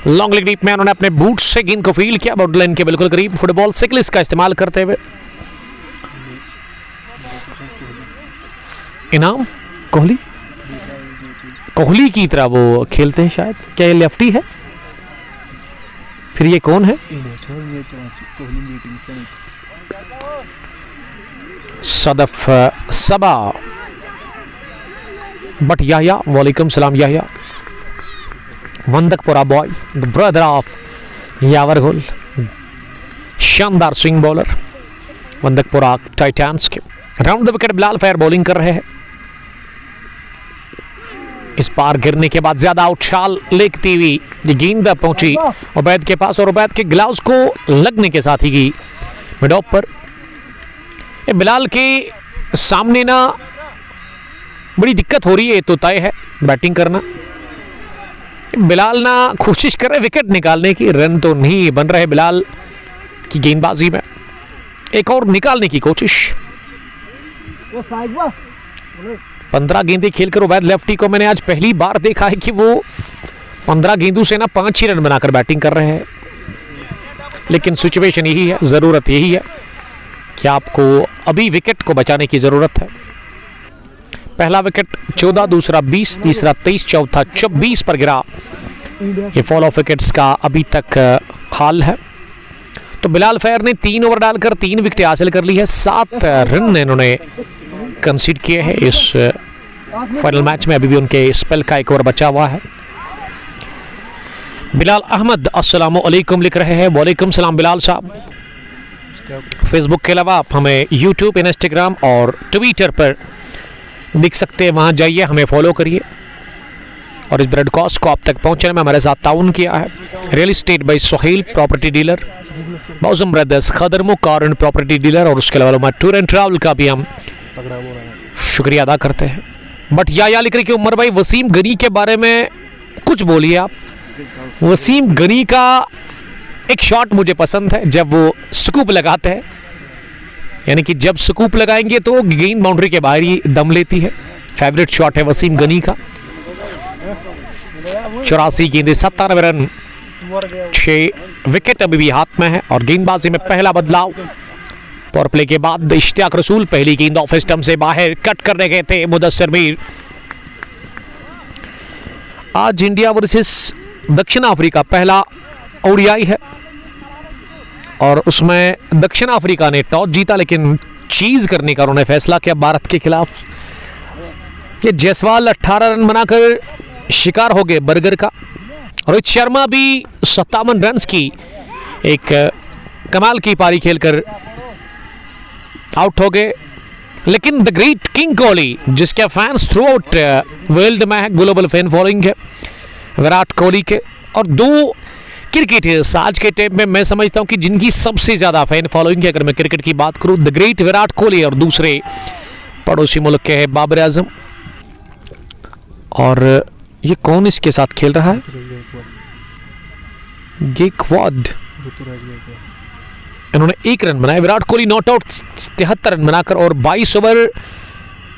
लॉन्ग लेग डीप में उन्होंने अपने बूट से गेंद को फील्ड किया बाउंड्री लाइन के बिल्कुल करीब, फुटबॉल सिकलिस का इस्तेमाल करते हुए। इनाम कोहली की तरह वो खेलते हैं शायद। क्या ये लेफ्टी है? फिर ये कौन है? सदफ सबा बट याह्या, वालेकुम सलाम Yahya. Wandakpora boy, the brother of Yawar Gol, शानदार स्विंग बॉलर वंदकपुरा टाइटंस के। Round the wicket Bilal fire bowling कर रहे हैं। इस पार गिरने के बाद ज्यादा आउटशाल लेखती हुई ये गेंद पहुंची उबैद के पास और उबैद के ग्लव्स को लगने के साथ ही गई मिड ऑफ पर। बिलाल के सामने ना बड़ी दिक्कत हो रही है, तो तय है बैटिंग करना। बिलाल ना कोशिश कर रहे विकेट निकालने की, रन तो नहीं बन रहे बिलाल की गेंदबाजी में। एक और निकालने की कोशिश। 15 गेंदें खेलकर उबैद लेफ्टी को मैंने आज पहली बार देखा है कि वो 15 गेंदों से ना 5 ही रन बनाकर बैटिंग कर रहे हैं। लेकिन सिचुएशन यही है, ज़रूरत यही है कि आपको अभी विकेट को बचाने की ज़रूरत है। पहला विकेट 14, दूसरा 20, तीसरा 23, चौथा 24 पर गिरा। ये फॉल ऑफ विकेट्स का अभी तक हाल है। तो बिलाल फैर ने 3 ओवर डालकर 3 विकेट हासिल कर ली है। 7 रन इन्होंने कंसीड किए हैं इस फाइनल मैच में। अभी भी उनके स्पेल का 1 ओवर बचा हुआ है। बिलाल अहमद अस्सलाम वालेकुम लिख रहे हैं। वालेकुम सलाम बिलाल साहब। फेसबुक के अलावा आप हमें यूट्यूब, इंस्टाग्राम और ट्विटर पर दिख सकते हैं, वहाँ जाइए, हमें फॉलो करिए। और इस ब्रॉडकास्ट को आप तक पहुँचने में हमारे साथ ताउन किया है real estate by Sohail property dealer, Mausam brothers, Khadarmukh car and property dealer, और उसके अलावा टूर एंड ट्रैवल का भी हम शुक्रिया अदा करते हैं। बट या लिख रही कि उमर भाई वसीम गनी के बारे में कुछ बोलिए आप। वसीम गनी का एक शॉट मुझे पसंद है, जब वो स्कूप लगाते हैं, यानी कि जब स्कूप लगाएंगे तो गेंद बाउंड्री के बाहर ही दम लेती है। फेवरेट शॉट है वसीम गनी का। 84 गेंदें, 97 रन, 6 विकेट अभी भी हाथ में है। और गेंदबाजी में पहला बदलाव पावर प्ले के बाद इश्तियाक रसूल पहली गेंद ऑफ स्टंप से बाहर कट करने गए थे मुदस्सिर मीर। आज इंडिया वर्सेस दक्षिण अफ्रीका पहला ओडीआई है और उसमें दक्षिण अफ्रीका ने टॉस जीता, लेकिन चीज करने का उन्होंने फैसला किया भारत के खिलाफ। ये जायसवाल 18 रन बनाकर शिकार हो गए बर्गर का। रोहित शर्मा भी 57 रन की एक कमाल की पारी खेलकर आउट हो गए। लेकिन द ग्रेट किंग कोहली, जिसके फैंस थ्रू आउट वर्ल्ड में है, ग्लोबल फैन फॉलोइंग है विराट कोहली के, और 2 क्रिकेटर्स आज के टाइम में मैं समझता हूं कि जिनकी सबसे ज्यादा फैन फॉलोइंग है, अगर मैं क्रिकेट की बात करूं, द ग्रेट विराट कोहली और दूसरे पड़ोसी मुल्क के हैं बाबर आजम। और ये कौन इसके साथ खेल रहा है? गेकवाड। इन्होंने 1 रन बनाया। Virat Kohli not out 73 run बनाकर, और 22 ओवर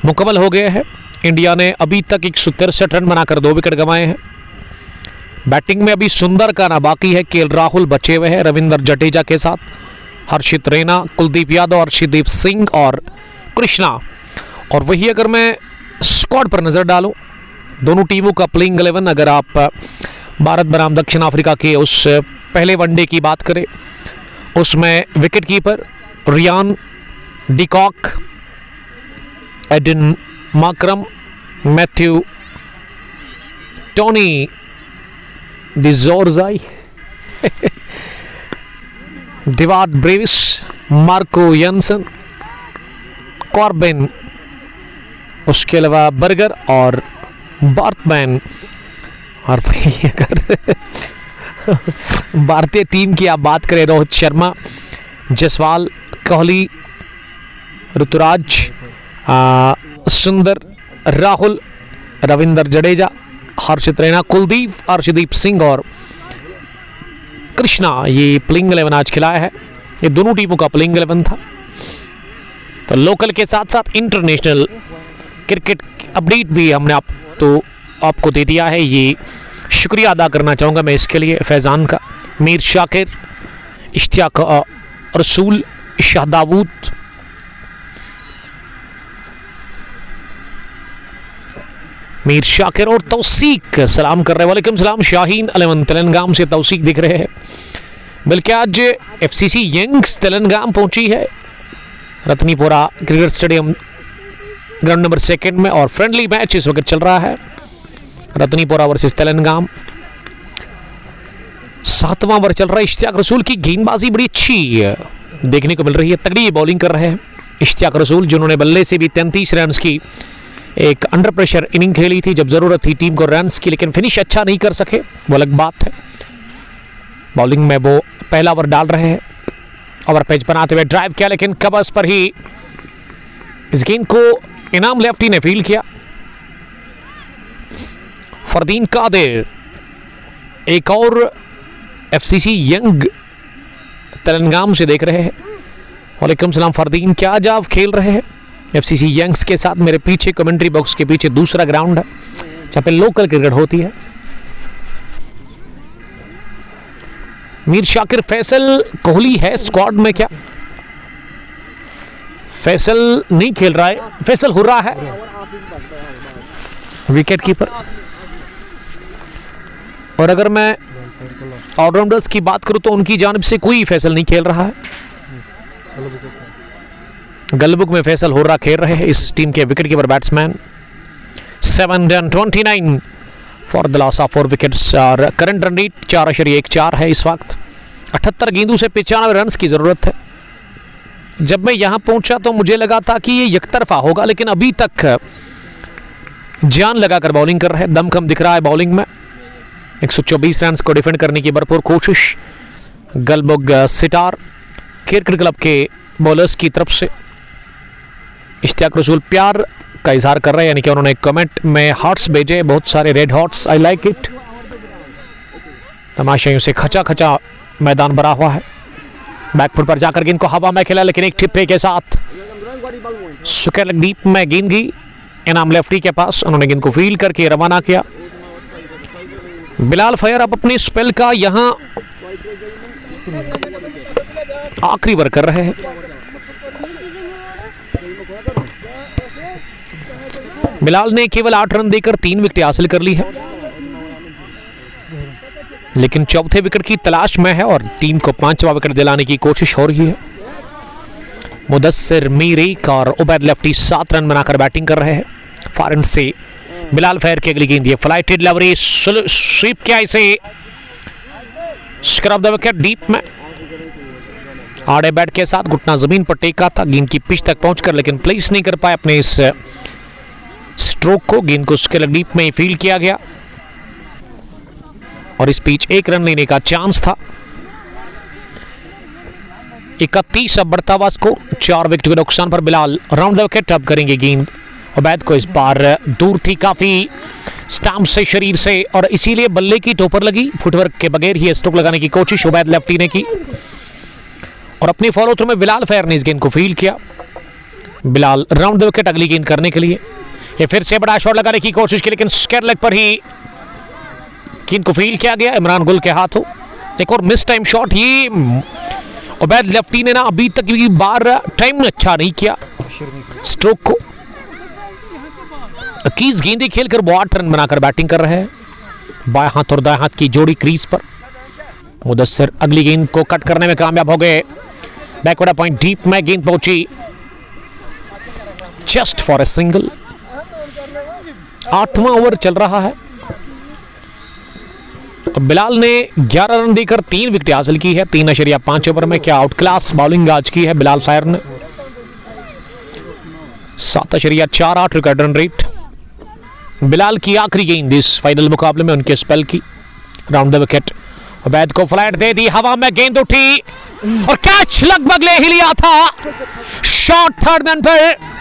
मुकम्मल हो गए हैं। इंडिया ने अभी तक 163 रन बनाकर 2 विकेट गंवाए हैं। बैटिंग में अभी सुंदर का ना बाकी है, केएल राहुल बचे हुए हैं रविंद्र जडेजा के साथ, हर्षित रैना, कुलदीप यादव, अर्शदीप सिंह और कृष्णा। और वही अगर मैं स्क्वाड पर नजर डालूं, दोनों टीमों का प्लेइंग 11, अगर आप भारत बनाम दक्षिण अफ्रीका के उस पहले वनडे की बात करें, उसमें wicket keeper Ryan de Kock, Aiden Markram, Matthew Tony de Zorzi, Dewald Brevis, Marco Jansen, Corbin, उसके अलावा बर्गर और बार्थमैन। और अगर भारतीय टीम की आप बात करें, रोहित शर्मा, जायसवाल, कोहली, ऋतुराज, सुंदर, राहुल, रविंद्र जडेजा, हर्षित रैना, कुलदीप, अर्शदीप सिंह और कृष्णा, ये प्लेइंग 11 आज खिलाया है। ये दोनों टीमों का प्लेइंग 11 था। तो लोकल के साथ साथ इंटरनेशनल क्रिकेट अपडेट भी हमने आपको दे दिया है। ये शुक्रिया अदा करना चाहूँगा मैं इसके लिए फैज़ान का, मीर शाकिर, इश्तियाक रसूल, शाहदावूद, मीर शाकिर और तौसीक सलाम कर रहे हैं। वालेकुम सलाम। शाहीन अलेवन तेलंगाम से तौसीक दिख रहे हैं। बल्कि आज एफसीसी यंग्स तेलंगाम पहुंची है Ratnipura cricket stadium ground number 2 में, और फ्रेंडली मैच इस वक्त चल रहा है रत्नीपुरा वर्सेस तेलंगाम। 7वां ओवर चल रहा है। इश्तियाक रसूल की गेंदबाजी बड़ी अच्छी देखने को मिल रही है। तगड़ी बॉलिंग कर रहे हैं इश्तियाक रसूल, जिन्होंने बल्ले से भी 33 रन की एक अंडर प्रेशर इनिंग खेली थी जब जरूरत थी टीम को रन्स की, लेकिन फिनिश अच्छा नहीं कर सके, वो अलग बात है। बॉलिंग में वो पहला ओवर डाल रहे हैं, ओवर पेज बनाते हुए ड्राइव किया, लेकिन कबस पर ही इस गेंद को इनाम लेफ्टी ने फील्ड किया। फरदीन कादिर, एक और एफसीसी यंग तेलंगाम से देख रहे हैं। वालेकुम सलाम फरदीन, क्या आज आप खेल रहे हैं एफसीसी यंग्स के साथ? मेरे पीछे कमेंट्री बॉक्स के पीछे दूसरा ग्राउंड है जहाँ पे लोकल क्रिकेट होती है। मीर शाकिर, फैसल कोहली है स्क्वाड में क्या? फैसल नहीं खेल रहा है, फैसल हुर्रा है। Wicket keeper. और अगर मैं ऑलराउंडर्स की बात करूं तो उनकी जानिब से कोई फैसल नहीं खेल रहा है। गलबुक में फैसल हो रहा खेल रहे हैं इस टीम के wicket keeper batsman. 7 run 29 for the loss of 4 wickets और करंट रन रेट 4.14 है इस वक्त। 78 गेंदों से 95 रन की ज़रूरत है। जब मैं यहाँ पहुँचा तो मुझे लगा था कि ये एकतरफा होगा, लेकिन अभी तक जान लगाकर बॉलिंग कर रहे हैं, दमखम दिख रहा है बॉलिंग में। 124 रन को डिफेंड करने की भरपूर कोशिश गलबुग सितार क्रिकेट क्लब के बॉलर्स की तरफ से। इश्तियाक रसूल प्यार का इजहार कर रहे हैं, यानी कि उन्होंने कमेंट में हार्ट्स भेजे, बहुत सारे red hearts, I like it. तमाशाइयों से खचा खचा मैदान भरा हुआ है। बैकफुट पर जाकर गेंद को हवा में खेला, लेकिन एक ठिप्पे के साथ स्क्वायर लेग डीप में गेंद गई इनाम लेफ्टी के पास। उन्होंने गेंद को फील्ड करके रवाना किया। बिलाल फैयर अब अपनी स्पेल का यहां आखिरी ओवर कर रहे हैं। बिलाल ने केवल 8 रन देकर 3 विकेट हासिल कर ली है, लेकिन चौथे विकेट की तलाश में है और टीम को 5वां विकेट दिलाने की कोशिश हो रही है। मुदस्सिर मीर एक और उबैद लेफ्टी 7 रन बनाकर बैटिंग कर रहे हैं। फॉरन से बिलाल फैयर की अगली गेंद, ये फ्लाइटेड लवरी स्वीप किया इसे स्क्रब द विकेट डीप में। आड़े बैट के साथ घुटना जमीन पर टेका था गेंद की पिच तक पहुंचकर, लेकिन प्लेस नहीं कर पाए अपने इस स्ट्रोक को। गेंद को स्क्वायर लेग डीप में फील्ड किया गया और इस पिच 1 रन लेने का चांस था। 31 अब बढ़ता हुआ स्कोर। 4 विकेट के नुकसान पर बिलाल राउंड द विकेट अब करेंगे गेंद। उबैद को इस बार दूर थी काफी स्टंप से, शरीर से, और इसीलिए बल्ले की टोपर लगी। फुटवर्क के बगैर ही स्ट्रोक लगाने की कोशिश उबैद लेफ्टी ने की और अपनी फॉलो थ्रू में बिलाल फैयर ने इस गेंद को फील्ड किया। बिलाल राउंड द विकेट अगली गेंद करने के लिए ये फिर से बड़ा शॉट लगाने की कोशिश की, लेकिन स्क्वायर लेग पर ही गेंद को फील्ड किया गया इमरान गुल के हाथों। एक और मिस टाइम शॉट। ये उबैद लेफ्टी ने ना अभी तक की बार टाइम अच्छा नहीं किया स्ट्रोक को। 21 गेंदें खेलकर वो 8 रन बनाकर बैटिंग कर रहे हैं। बाएं हाथ और दाएं हाथ की जोड़ी क्रीज पर। मुदस्सिर अगली गेंद को कट करने में कामयाब हो गए। बैकवर्ड पॉइंट डीप में गेंद पहुंची जस्ट फॉर ए सिंगल। 8वां ओवर चल रहा है। बिलाल ने 11 रन देकर 3 विकेट हासिल की है 3.5 ओवर में। क्या आउट क्लास बॉलिंग आज की है बिलाल फैयर ने। 7.48 रिकॉर्ड रन रेट। बिलाल की आखिरी गेंद इस फाइनल मुकाबले में उनके स्पेल की। Round the wicket. उबैद को फ्लैट दे दी, हवा में गेंद उठी और कैच लगभग ले ही लिया था। शॉट थर्ड मैन पर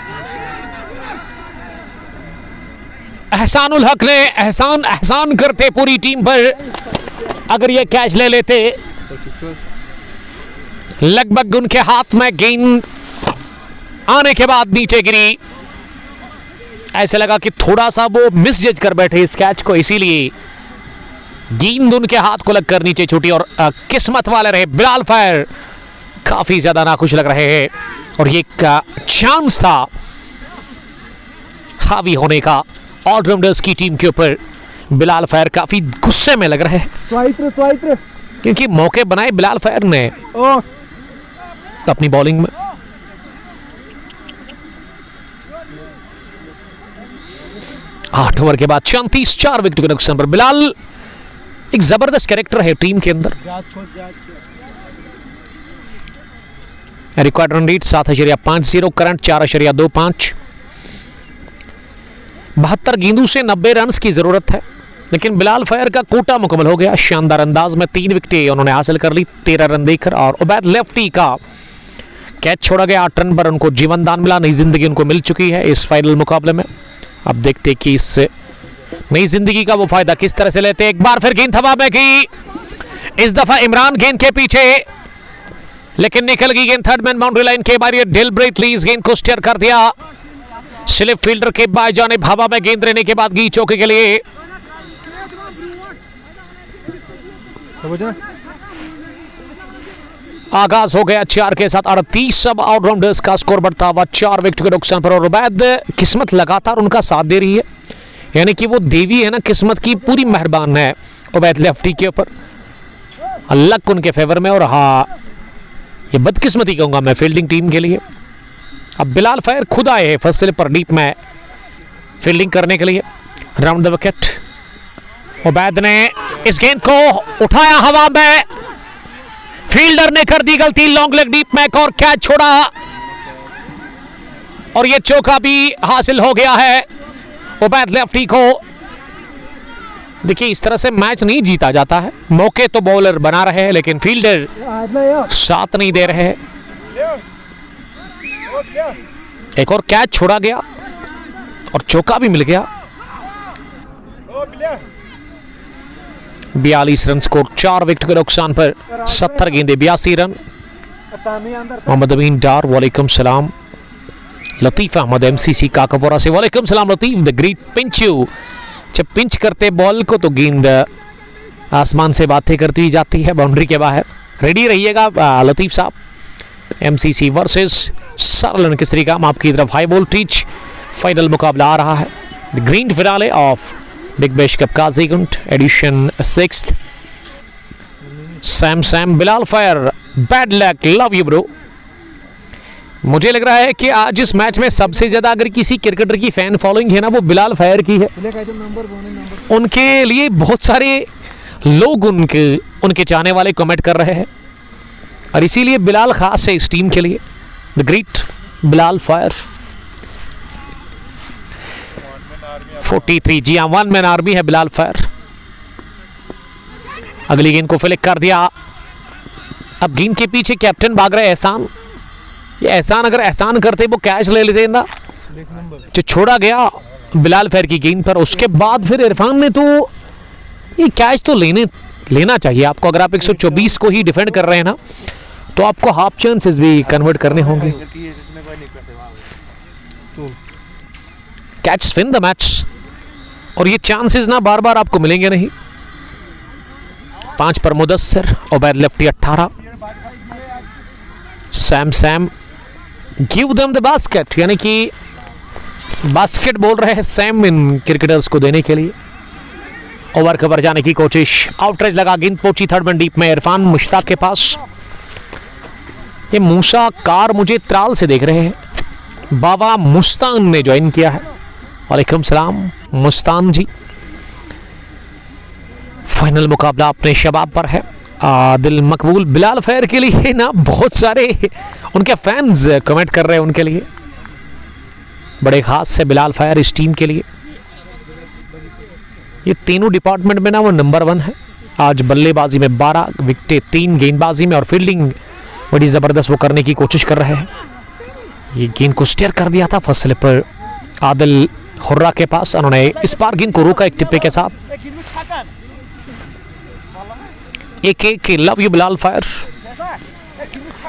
एहसानुल हक ने एहसान करते पूरी टीम पर अगर ये कैच ले लेते। लगभग उनके हाथ में गेंद आने के बाद नीचे गिरी। ऐसे लगा कि थोड़ा सा वो मिसजज कर बैठे इस कैच को, इसीलिए गेंद उनके हाथ को लगकर नीचे छूटी और किस्मत वाले रहे बिलाल फैयर। काफी ज्यादा नाखुश लग रहे हैं और ये चांस था हावी होने का ऑलराउंडर्स की टीम के ऊपर। बिलाल फैयर काफी गुस्से में लग रहे हैं क्योंकि मौके बनाए बिलाल फैयर ने अपनी बॉलिंग में। आठ ओवर के बाद 34 4 विकेट के नुकसान पर बिलाल एक जबरदस्त कैरेक्टर है टीम के अंदर। Record run rate 7.50, current 4.25। 72 गेंदों से 90 रन की जरूरत है, लेकिन बिलाल फैयर का कोटा मुकम्मल हो गया। शानदार अंदाज में 3 विकेटें उन्होंने हासिल कर ली 13 रन देकर। और उबैद लेफ्टी का कैच छोड़ा गया 8 रन पर, उनको जीवन दान मिला। नई जिंदगी उनको मिल चुकी है इस फाइनल मुकाबले में। अब देखते कि इस नई जिंदगी का वो फायदा किस तरह से लेते। एक बार फिर गेंद हवा में गई, इस दफा इमरान गेंद के पीछे, लेकिन निकल गई गेंद थर्ड मैन बाउंड्री लाइन के बाहर। डिल ब्रेटली इस गेंद को स्टेयर कर दिया। स्लिप फील्डर के बाएं जानिब हवा में गेंद रहने के बाद गई चौके के लिए। आगाज हो गया 4 के साथ 38। अब ऑलराउंडर्स का स्कोर बढ़ता हुआ 4 विकेट के नुकसान पर। और उबैद किस्मत लगातार उनका साथ दे रही है। यानी कि वो देवी है ना किस्मत की, पूरी मेहरबान है उबैद लेफ्टी के ऊपर, लक उनके फेवर में। और हाँ, ये बदकिस्मती कहूँगा मैं फील्डिंग टीम के लिए। अब बिलाल फैर खुद आए हैं फर्स्ट स्लिप पर डीप में फील्डिंग करने के लिए। राउंड द विकेट, उबैद ने इस गेंद को उठाया हवा में, फील्डर ने कर दी गलती, लॉन्ग लेग डीप में एक और कैच छोड़ा और ये चौका भी हासिल हो गया है उबैद लेफ्टी को। देखिए इस तरह से मैच नहीं जीता जाता है, मौके तो बॉलर बना रहे हैं लेकिन फील्डर साथ नहीं दे रहे हैं। एक और कैच छोड़ा गया और चौका भी मिल गया। 42 रन स्कोर, 4 विकेट के नुकसान पर 70 गेंदे 82 रन। मोहम्मद अमीन डार वालेकुम सलाम। लतीफ अहमद एमसीसी काकापुरा से वालेकुम सलाम Latif. The great pinch you, जब पिंच करते बॉल को तो गेंद आसमान से बातें करती जाती है बाउंड्री के बाहर। रेडी रहिएगा लतीफ साहब। एमसीसी वर्सेस सरलन किसरी का आपकी तरफ हाई वोल्टेज फाइनल मुकाबला आ रहा है। The green finale of big bash cup Qazigund edition 6th। Sam Bilal फायर, bad luck, love you bro. मुझे लग रहा है कि आज इस मैच में सबसे ज्यादा अगर किसी क्रिकेटर की फैन फॉलोइंग है ना वो बिलाल फायर की है। उनके लिए बहुत सारे लोग उनके चाहने वाले कमेंट कर रहे हैं और इसीलिए बिलाल खास है इस टीम के लिए। द ग्रेट बिलाल फायर 43, जी हाँ 1 मैन आर्मी है बिलाल फायर। अगली गेंद को फ्लिक कर दिया। अब गेंद के पीछे कैप्टन भाग रहे एहसान। ये एहसान अगर एहसान करते वो कैच ले लेते ना, जो छोड़ा गया बिलाल फायर की गेंद पर। उसके बाद फिर इरफान ने तो ये कैच तो लेना चाहिए आपको। अगर आप 124 को ही डिफेंड कर रहे हैं ना तो आपको हाफ चांसेस भी कन्वर्ट करने होंगे। कैच विन द मैच, और ये चांसेस ना बार बार आपको मिलेंगे नहीं। 5 पर Mudassir, Ubaid lefty 18। Sam give them the basket, यानी कि बास्केट बोल रहे हैं सैम इन क्रिकेटर्स को देने के लिए। ओवर कवर जाने की कोशिश, आउटरेज लगा, गेंद पहुंची थर्ड मैन डीप में इरफान मुश्ताक के पास। ये मूसा कार मुझे त्राल से देख रहे हैं, बाबा मुस्तान ने ज्वाइन किया है। वालेकुम सलाम मुस्तान जी। फाइनल मुकाबला अपने शबाब पर है। दिल मकबूल बिलाल फैर के लिए ना बहुत सारे उनके फैंस कमेंट कर रहे हैं उनके लिए, बड़े खास है बिलाल फैर इस टीम के लिए। ये तीनों डिपार्टमेंट में ना वो नंबर 1 है। आज बल्लेबाजी में 12 विकेटें, 3 गेंदबाजी में, और फील्डिंग बड़ी ज़बरदस्त वो करने की कोशिश कर रहे हैं। ये गेंद को स्टेयर कर दिया था फर्स्ट स्लिप पर आदिल हुर्रा के पास, उन्होंने इस बार गेंद को रोका एक टिप्पे के साथ। एक लव यू बिलाल फायर।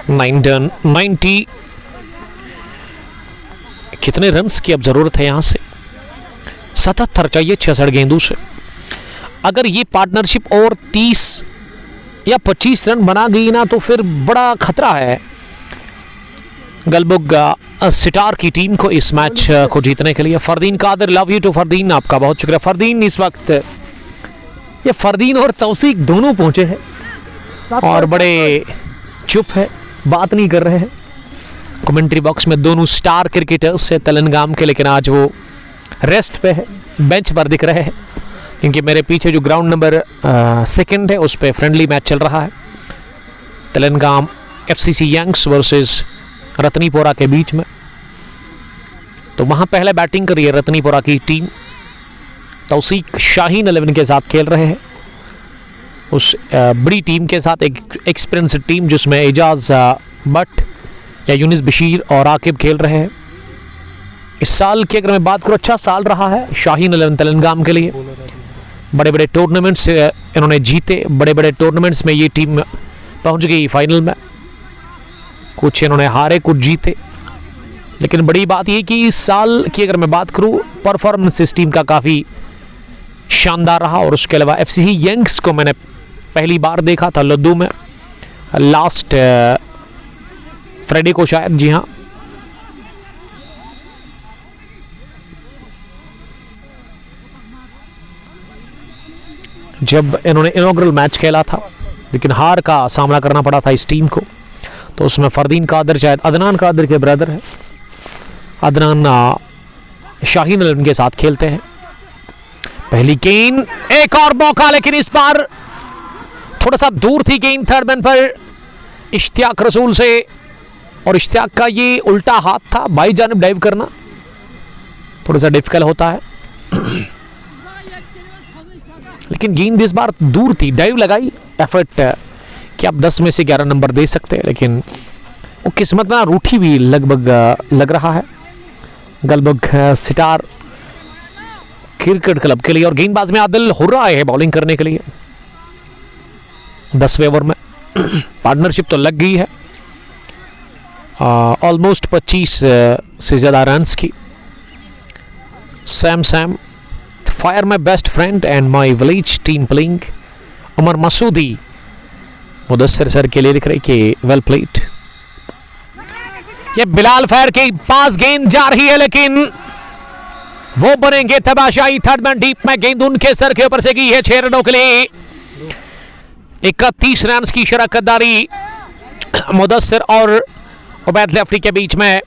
90 कितने रन्स की अब जरूरत है यहां से? 77 चाहिए 66 गेंदों से। अगर ये पार्टनरशिप और 30 या 25 रन बना गई ना तो फिर बड़ा खतरा है गलबुग सितार की टीम को इस मैच को जीतने के लिए। Fardeen Qadir, love you too Fardeen, आपका बहुत शुक्रिया। फरदीन इस वक्त ये फरदीन और तौसीक दोनों पहुंचे हैं और बड़े चुप है, बात नहीं कर रहे हैं। कमेंट्री बॉक्स में दोनों स्टार क्रिकेटर्स है तेलंगाम के, लेकिन आज वो रेस्ट पे है, बेंच पर दिख रहे हैं क्योंकि मेरे पीछे जो ग्राउंड नंबर 2 है उस पर फ्रेंडली मैच चल रहा है। तेलंगाम एफसीसी यंग्स वर्सेस रत्नीपोरा के बीच में। तो वहाँ पहले बैटिंग करी है रत्नीपोरा की टीम। तौसीक शाहीन 11 के साथ खेल रहे हैं, उस बड़ी टीम के साथ, एक एक्सपीरियंस टीम जिसमें एजाज भट्ट या यूनिस बशीर और आकिब खेल रहे हैं। इस साल की अगर मैं बात करूँ अच्छा साल रहा है शाहीन 11 तेलंगाम के लिए। बड़े बड़े टूर्नामेंट्स इन्होंने जीते, बड़े बड़े टूर्नामेंट्स में ये टीम पहुंच गई फाइनल में। कुछ इन्होंने हारे, कुछ जीते, लेकिन बड़ी बात ये कि इस साल की अगर मैं बात करूं परफॉर्मेंस इस टीम का काफ़ी शानदार रहा। और उसके अलावा एफसीसी यंग्स को मैंने पहली बार देखा था लद्दू में लास्ट फ्राइडे को शायद, जी हाँ। जब इन्होंने इनॉग्रल मैच खेला था, लेकिन हार का सामना करना पड़ा था इस टीम को। तो उसमें फरदीन कादर, शायद अदनान कादर के ब्रदर है, अदनान शाहीन अली उनके साथ खेलते हैं। पहली गेंद, एक और मौका, लेकिन इस बार थोड़ा सा दूर थी गेंद थर्ड मैन पर इश्तियाक रसूल से, और इश्तियाक का ये उल्टा हाथ था, बाई जानिब डाइव करना थोड़ा सा डिफिकल्ट होता है। लेकिन गेंद इस बार दूर थी, डाइव लगाई, एफर्ट कि आप 10 में से 11 नंबर दे सकते हैं, लेकिन वो किस्मत ना रूठी भी लगभग लग रहा है गलबग सितार क्रिकेट क्लब के लिए। और गेंदबाज में आदिल हुर्रा आए हैं बॉलिंग करने के लिए 10वें ओवर में। पार्टनरशिप तो लग गई है, ऑलमोस्ट 25 से ज़्यादा रन्स की। Sam fire my best friend and my village team playing. Umar Masoodi Mudassir sir के लिए लिख रहे कि वेल प्लेड। ये बिलाल फैर की पास गेंद जा रही है, लेकिन वो बनेंगे तबाशाई। थर्ड मैन डीप में गेंद उनके सर के ऊपर से गई है 6 रनों के लिए। 31 रन की शराकतदारी मुदस्सिर और उबैद लेफ्टी के बीच में,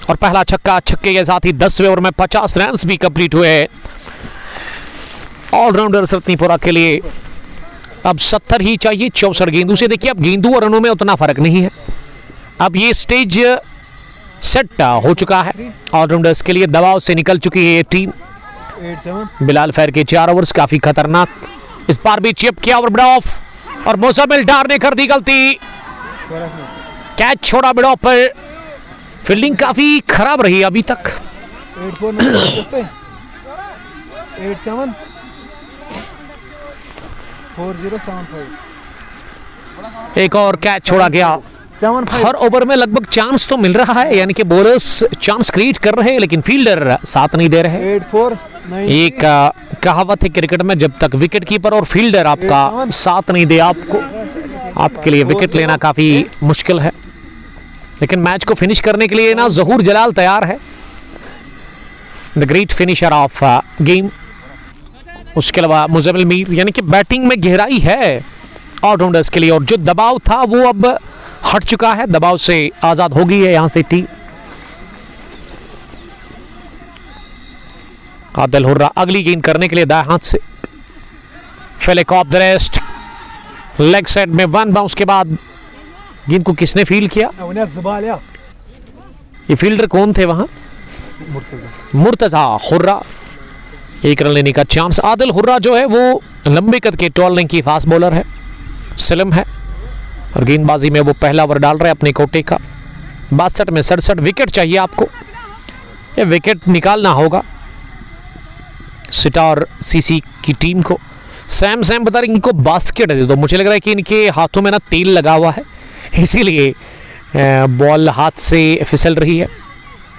और पहला छक्का, छक्के के साथ ही 10वें ओवर में 50 रन भी कंप्लीट हुए ऑलराउंडर रतनीपुरा के लिए। अब 70 ही चाहिए 64 गेंदों से। देखिए अब गेंदों और रनों में उतना फर्क नहीं है, अब ये स्टेज सेट हो चुका है ऑलराउंडर्स के लिए। दबाव से निकल चुकी है ये टीम। बिलाल फैर के 4 ओवर्स काफी खतरनाक, इस बार भी चिप किया और मिड ऑफ, और मोजामिल डार ने कर दी गलती, कैच छोड़ा मिड ऑफ पर। फील्डिंग काफी खराब रही अभी तक।
874075
एक और कैच छोड़ा गया। हर ओवर में लगभग चांस तो मिल रहा है, यानी कि बॉलर्स चांस क्रिएट कर रहे हैं, लेकिन फील्डर साथ नहीं दे रहे। एक कहावत है क्रिकेट में, जब तक विकेट कीपर और फील्डर आपका साथ नहीं दे आपके लिए विकेट लेना काफी मुश्किल है। लेकिन मैच को फिनिश करने के लिए ना ज़हूर जलाल तैयार है, the great finisher of game. उसके अलावा मुज़म्मिल मीर, यानी कि बैटिंग में गहराई है ऑलराउंडर्स के लिए, और जो दबाव था वो अब हट चुका है, दबाव से आजाद हो गई है यहां से टीम। आदिल हुर्रा अगली गेंद करने के लिए दाएं हाथ से, flick off the rest, leg side में 1 बाउंस के बाद गेंद को किसने फील्ड किया? ये फील्डर कौन थे वहां? मुर्तजा हुर्रा। 1 रन लेने का चांस। आदिल हुर्रा जो है वो लंबे कद के टॉल लेंथ की फास्ट बॉलर है, स्लिम है, और गेंदबाजी में वो पहला ओवर डाल रहे हैं अपने कोटे का। 62 में 67 विकेट चाहिए आपको, ये विकेट निकालना होगा सितार सीसी की टीम को। सैम बता रहे इनको बास्केट दे दो, मुझे लग रहा है कि इनके हाथों में ना तेल लगा हुआ है, इसीलिए बॉल हाथ से फिसल रही है।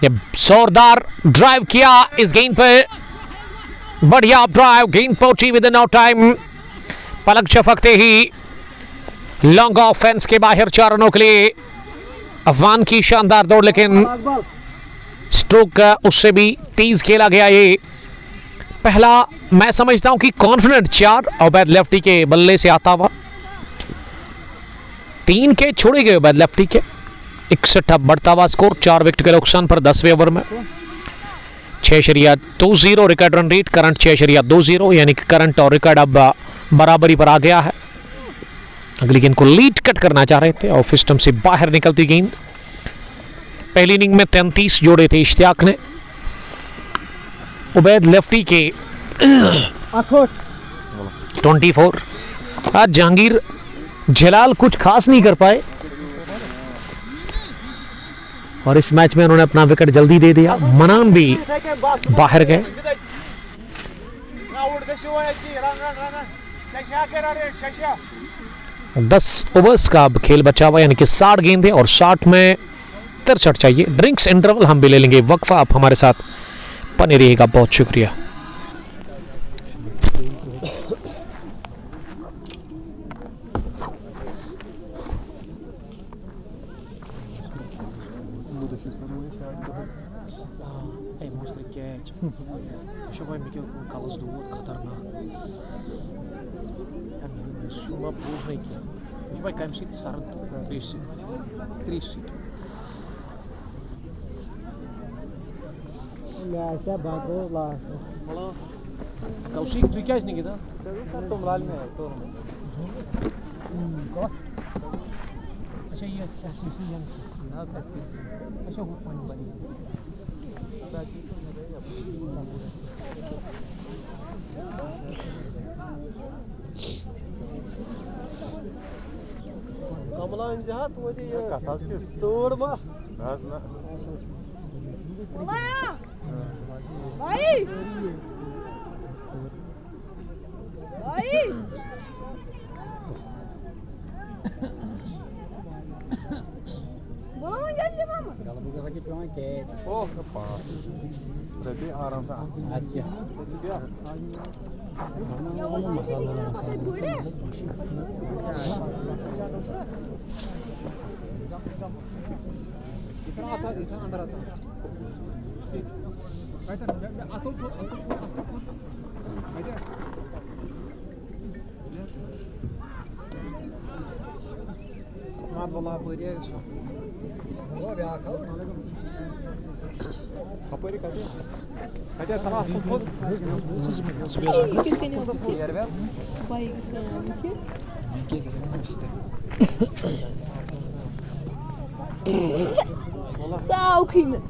ये जोरदार ड्राइव किया इस गेंद पर, बढ़िया ड्राइव, गेंद पहुंची विद इन नो टाइम, पलक झपकते ही लॉन्ग ऑफ फेंस के बाहर 4 रनों के लिए अफगान की शानदार दौड़, लेकिन स्ट्रोक उससे भी तेज खेला गया। ये पहला मैं समझता हूं कि कॉन्फिडेंट 4 उबैद लेफ्टी के बल्ले से आता हुआ, 3 के छोड़े गए उबैद लेफ्टी के। 61 बढ़ता हुआ स्कोर, 4 विकेट के नुकसान पर 10वें ओवर में 6.20 रिकॉर्ड रन रेट, करंट 6.20, यानी कि करंट और रिकॉर्ड अब बराबरी पर आ गया है। अगली गेंद को लीड कट करना चाह रहे थे, ऑफ स्टंप से बाहर निकलती गेंद। पहली इनिंग में 33 जोड़े थे इश्तियाक ने, उबैद लेफ्टी के 24। आज जहांगीर जलाल कुछ खास नहीं कर पाए, और इस मैच में उन्होंने अपना विकेट जल्दी दे दिया। मनान भी बाहर गए। 10 ओवर्स का अब खेल बचा हुआ, यानी कि 60 गेंद है, और 60 में 63 चाहिए। ड्रिंक्स इंटरवल हम भी ले लेंगे, वक्फा आप हमारे साथ बने रहिएगा। बहुत शुक्रिया। Hey, monster catch. Şabay mı ki kalas doğut खतरनाक. Yani şuna boş ne ki? Şabay kamşit sarıt 3 seat.
Läsə badı var.
Valla. Tavsik tu क्या इसने किया?
तुम लाल में है तो
अच्छा ये एससीसी जंग
नास एससीसी
अच्छा वो पॉइंट बनी
बाकी तो Kamala önce hat o diye
Katas kes.
doğurma.
Nazna.
भाई भाई बोलो मैं जल्दी मामा
Kalau bukan sakit memang ket.
Oh, kepas. Jadi orang sah.
Aja.
Itu dia.
या वो सही से निकला पता है बूढ़े
İten ata, iten andar ata. Kaitan, atol tut, atol tut, atol tut. Haydi.
Mat vallahi böyle. O bir akıl.
Kapıyı kaldı. Haydi sana atol tut.
Yer ver.
भाई क्या Sağ okuyayım.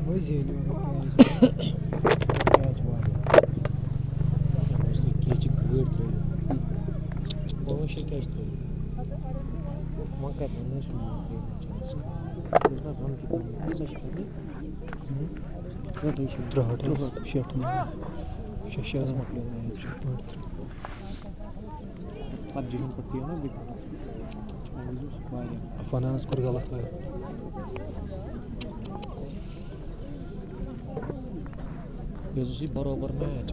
O zeyli.
monster catch good throw. O şey catch throw. Manca menos no. Нужно вам типа за что? Вот еще драгот. Шет. Сейчас смотрю на это. सब जिलों पट्टी है ना big
Afananız kurgalıklı.
ये बराबर match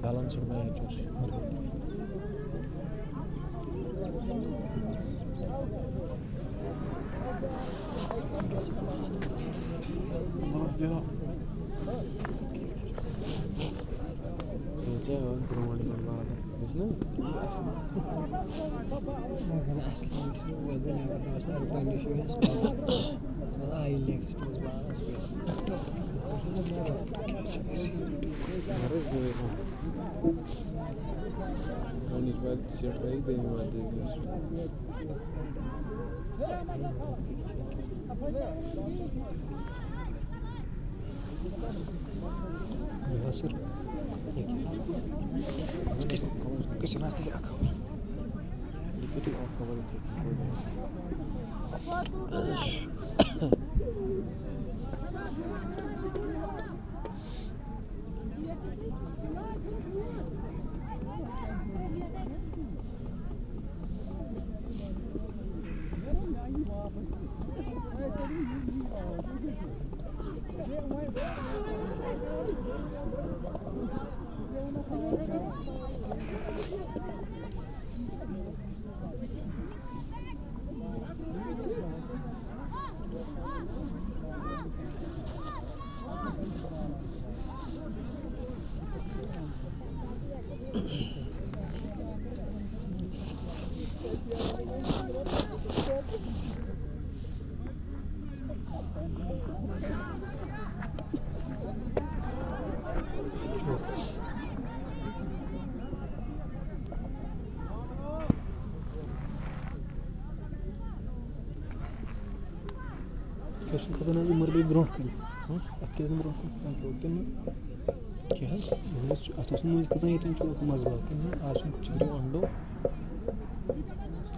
balanced match
Neyse o gruman var. Bisne?
Ben asla ikisi oldu ne var başlar paylaşıyoruz. Sonra ailex biz bağırız.
Harus dulu. Hani ben tişört ayı benim vardı.
Hazır. Kesin hasta ya.
Dikkat et cover et.
Kesin kazanan umur bir bronk kıl. Atkezin bronk kıl. Çok değil mi?
क्या है
Atosunu müzik kazan yeten çok okumaz bak. Aşın küçük.
Undo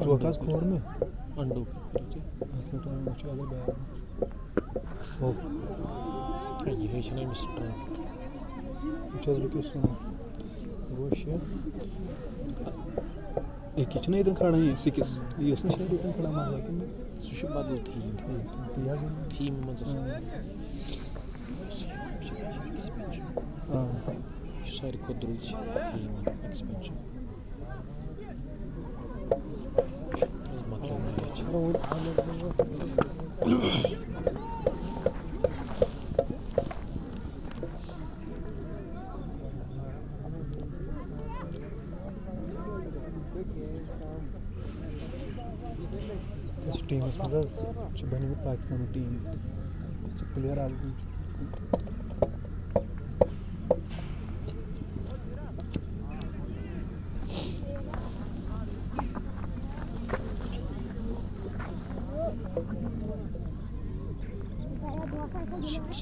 Çok az kor mu?
Undo
Atmadan maçı alır be. Oh.
ये है चने mister
Uçaz bir kösün. Boş ya. İki neyden karan ya 8. Yiyorsun şey neyden karamaz lakin.
Sushi बादल थी
Yaz.
Theme मजा सारी को द्रुज theme expansion इस मकले match
टीमस मज बनी पाकिस्तान टीम प्लेयर आ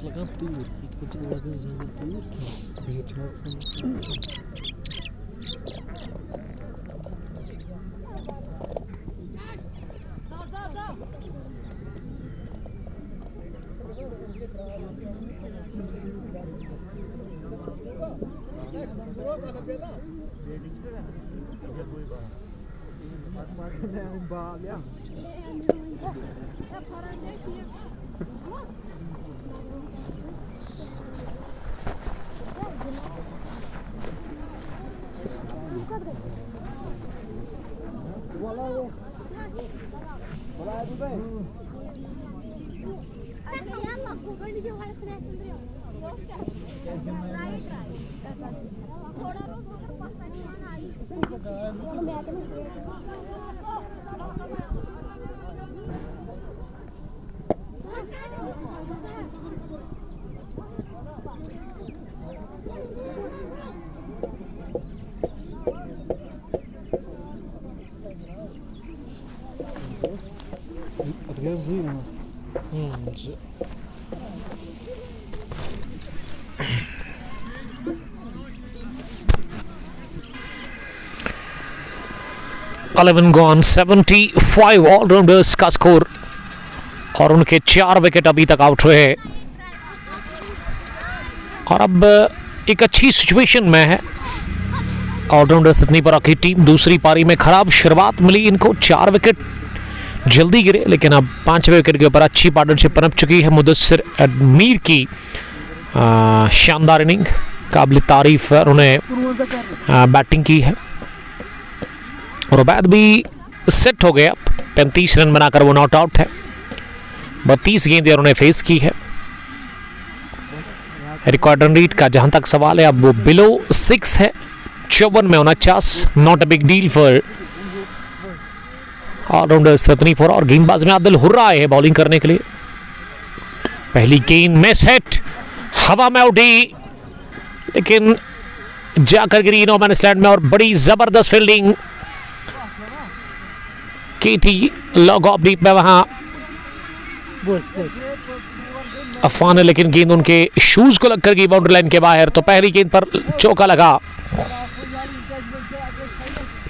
लगाम तीर कुछ लगे
Zero.
11 gone, 75 ऑलराउंडर्स का स्कोर और उनके 4 विकेट अभी तक आउट हुए हैं और अब एक अच्छी सिचुएशन में है ऑलराउंडर्स रत्नीपुरा की टीम। दूसरी पारी में खराब शुरुआत मिली इनको, 4 विकेट जल्दी गिरे, लेकिन अब 5वें विकेट के ऊपर अच्छी पार्टनरशिप पनप चुकी है। मुदस्सिर मीर की शानदार इनिंग, काबिल तारीफ उन्होंने बैटिंग की है और उबैद भी सेट हो गए। अब 35 रन बनाकर वो नॉट आउट है। 32 गेंदें उन्होंने फेस की है। रिकॉर्ड रन रेट का जहां तक सवाल है, अब वो बिलो 6 है, 54 में 49, not a big deal for allrounder Ratnipura. और गेंदबाज में आदिल हुर्रा आए हैं बॉलिंग करने के लिए। पहली गेंद में सेट, हवा में उठी, लेकिन जाकर गिरी नो मैन लैंड में और बड़ी जबरदस्त फील्डिंग की थी लॉग ऑफ डीप में वहां अफवान है, लेकिन गेंद उनके शूज को लगकर गई बाउंड्री लाइन के बाहर। तो पहली गेंद पर चौका लगा।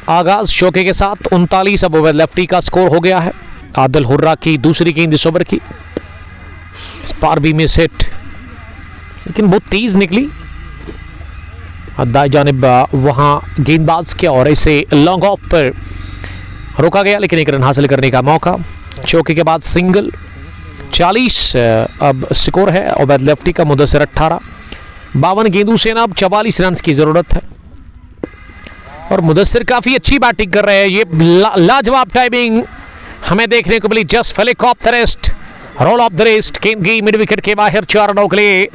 आगाज चौके के साथ 39 अब ओवर लेफ्टी का स्कोर हो गया है। आदिल हुर्रा की दूसरी गेंद इस ओवर की, इस पार भी मिस हिट, लेकिन बहुत तेज निकली। दाएं जानिब वहां गेंदबाज के और इसे लॉन्ग ऑफ पर रोका गया, लेकिन एक रन हासिल करने का मौका। चौके के बाद सिंगल, 40 अब स्कोर है ओवर लेफ्टी का। मुदस्सिर 18, 52 गेंदों से अब 44 रन की जरूरत है और मुदस्सिर काफी अच्छी बैटिंग कर रहे हैं। ये लाजवाब टाइमिंग हमें देखने को मिली। Just flick off the rest, roll off the rest, गेंद गई मिड विकेट के बाहर 4 रनों के लिए।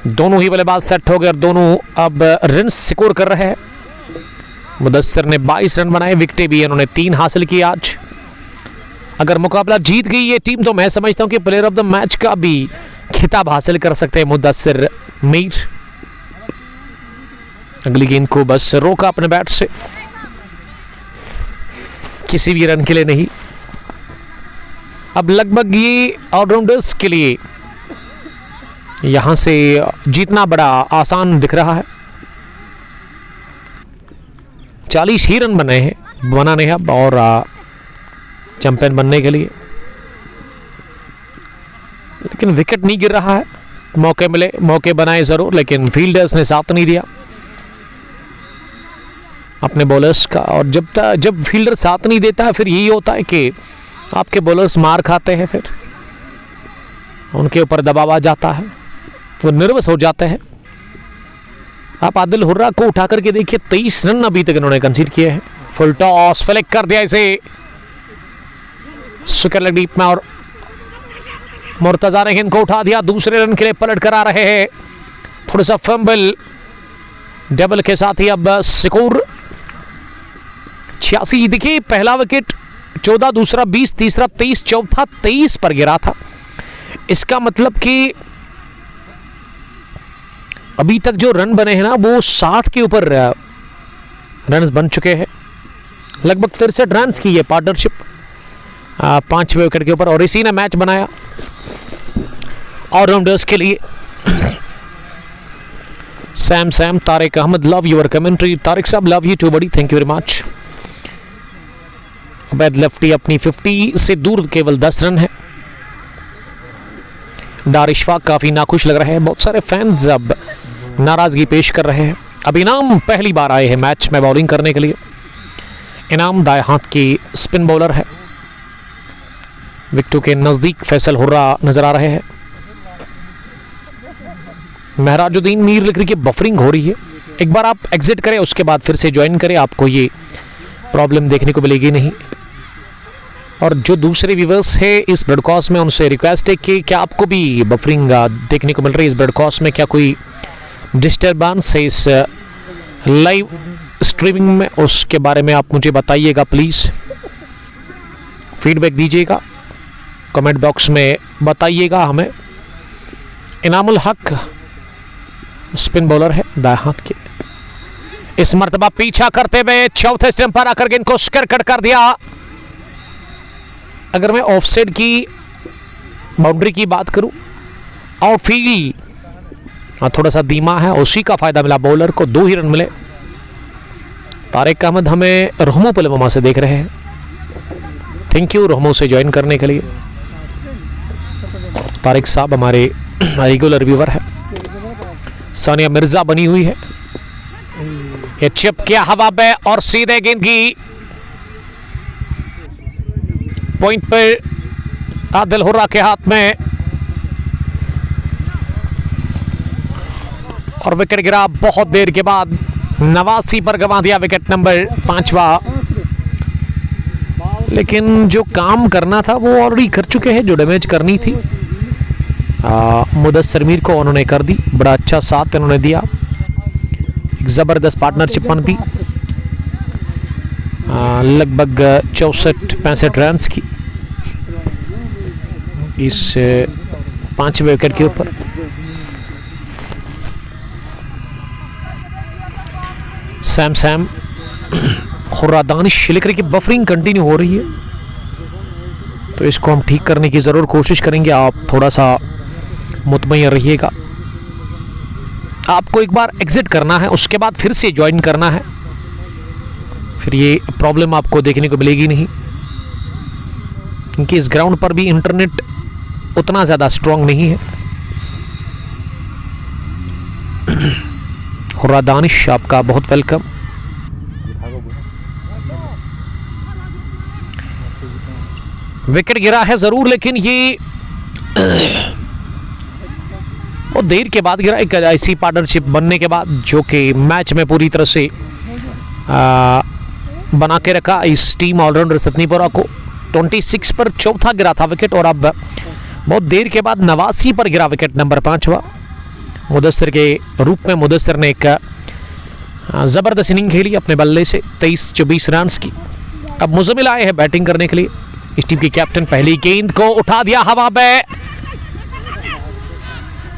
दोनों ही बल्लेबाज सेट हो गए और दोनों अब रन स्कोर कर रहे हैं। मुदस्सिर ने 22 रन बनाए, विकेटें भी इन्होंने 3 हासिल की आज। अगर मुकाबला जीत गई ये टीम तो मैं समझता हूं कि प्लेयर ऑफ द मैच का भी खिताब हासिल कर सकते हैं मुदस्सिर मीर। अगली गेंद को बस रोका अपने बैट से, किसी भी रन के लिए नहीं। अब लगभग ये ऑलराउंडर्स के लिए यहां से जीतना बड़ा आसान दिख रहा है। 40 ही रन बनाने हैं अब और चैंपियन बनने के लिए, लेकिन विकेट नहीं गिर रहा है। मौके मिले, मौके बनाए जरूर, लेकिन फील्डर्स ने साथ नहीं दिया अपने बॉलर्स का। और जब फील्डर साथ नहीं देता है फिर यही होता है कि आपके बॉलर्स मार खाते हैं, फिर उनके ऊपर दबाव आ जाता है, वो नर्वस हो जाते हैं। आप आदिल हुर्रा को उठा करके देखिए, 23 रन अभी तक इन्होंने कंसीड किए हैं। फुल टॉस फ्लिक कर दिया इसे स्क्वायर लेग डीप में और मुर्तजा ने गेंद को उठा दिया। दूसरे रन के लिए पलट कर आ रहे हैं। थोड़ा सा फंबल डबल के साथ ही अब स्कोर 86। देखिए पहला विकेट 14, दूसरा 20, तीसरा 23, चौथा 23 पर गिरा था। इसका मतलब कि अभी तक जो रन बने हैं ना वो 60 के ऊपर रन बन चुके हैं। लगभग 63 रन की ये पार्टनरशिप 5वें विकेट के ऊपर और इसी ने मैच बनाया ऑलराउंडर्स के लिए। Sam Tariq Ahmad, love your commentary. Tariq sahab love you too buddy, thank you very much. Abaid lefty अपनी 50 से दूर केवल 10 रन है। डार इशफाक काफी नाखुश लग रहे हैं। बहुत सारे फैंस अब नाराजगी पेश कर रहे हैं। अब इनाम पहली बार आए हैं मैच में बॉलिंग करने के लिए। इनाम दाएं हाथ की स्पिन बॉलर है। विकेटों के नजदीक फैसल हुर्रा नजर आ रहे हैं। महराजुद्दीन मीर लिख रही है बफरिंग हो रही है। एक बार आप एग्जिट करें उसके बाद फिर से ज्वाइन करें, आपको ये प्रॉब्लम देखने को मिलेगी नहीं। और जो दूसरे व्यूवर्स है इस ब्रॉडकास्ट में उनसे रिक्वेस्ट है कि क्या आपको भी बफरिंग देखने को मिल रही है इस ब्रॉडकास्ट में? क्या कोई डिस्टर्बेंस है इस लाइव स्ट्रीमिंग में? उसके बारे में आप मुझे बताइएगा प्लीज़, फीडबैक दीजिएगा, कमेंट बॉक्स में बताइएगा हमें। इनामुल हक स्पिन बॉलर है दाएं हाथ के। इस मर्तबा पीछा करते हुए चौथे स्टंप पर आकर गेंद को स्क्वायर कट कर दिया। अगर मैं ऑफसाइड की बाउंड्री की बात करूं, आउटफील्ड थोड़ा सा धीमा है, उसी का फायदा मिला बॉलर को। 2 ही रन मिले। तारिक अहमद हमें रोहमो पुलवामा से देख रहे हैं। थैंक यू रोहमो से ज्वाइन करने के लिए। तारिक साहब हमारे रेगुलर व्यूवर है। सानिया मिर्जा बनी हुई है। ये चिप किया हवा पे और सीधे गेंद की पॉइंट पर आदिल हुर्रा के हाथ में और विकेट गिरा बहुत देर के बाद। 89 पर गंवा दिया विकेट नंबर 5वां। लेकिन जो काम करना था वो ऑलरेडी कर चुके हैं। जो डैमेज करनी थी मुदस्सिर मीर को उन्होंने कर दी। बड़ा अच्छा साथ इन्होंने दिया। एक ज़बरदस्त पार्टनरशिप बन भी लगभग 64-65 रन की इस 5वें विकेट के ऊपर। सैम हुर्रा दानिश लिख रही कि बफरिंग कंटिन्यू हो रही है, तो इसको हम ठीक करने की ज़रूर कोशिश करेंगे। आप थोड़ा सा मुतमईन रहिएगा। आपको एक बार एग्जिट करना है, उसके बाद फिर से ज्वाइन करना है, फिर ये प्रॉब्लम आपको देखने को मिलेगी नहीं। क्योंकि इस ग्राउंड पर भी इंटरनेट उतना ज़्यादा स्ट्रांग नहीं है। हुर्रा दानिश आपका बहुत वेलकम। विकेट गिरा है ज़रूर, लेकिन ये और देर के बाद गिरा। एक ऐसी पार्टनरशिप बनने के बाद जो कि मैच में पूरी तरह से बना के रखा इस टीम ऑलराउंडर सतनीपुरा को। 26 पर चौथा गिरा था विकेट और अब बहुत देर के बाद 89 पर गिरा विकेट नंबर 5वां। मुदस्सिर के रूप में मुदस्सिर ने एक ज़बरदस्त इनिंग खेली अपने बल्ले से 23-24 रन की। अब मुज़म्मिल आए हैं बैटिंग करने के लिए। इस टीम के कैप्टन पहली गेंद को उठा दिया हवा में।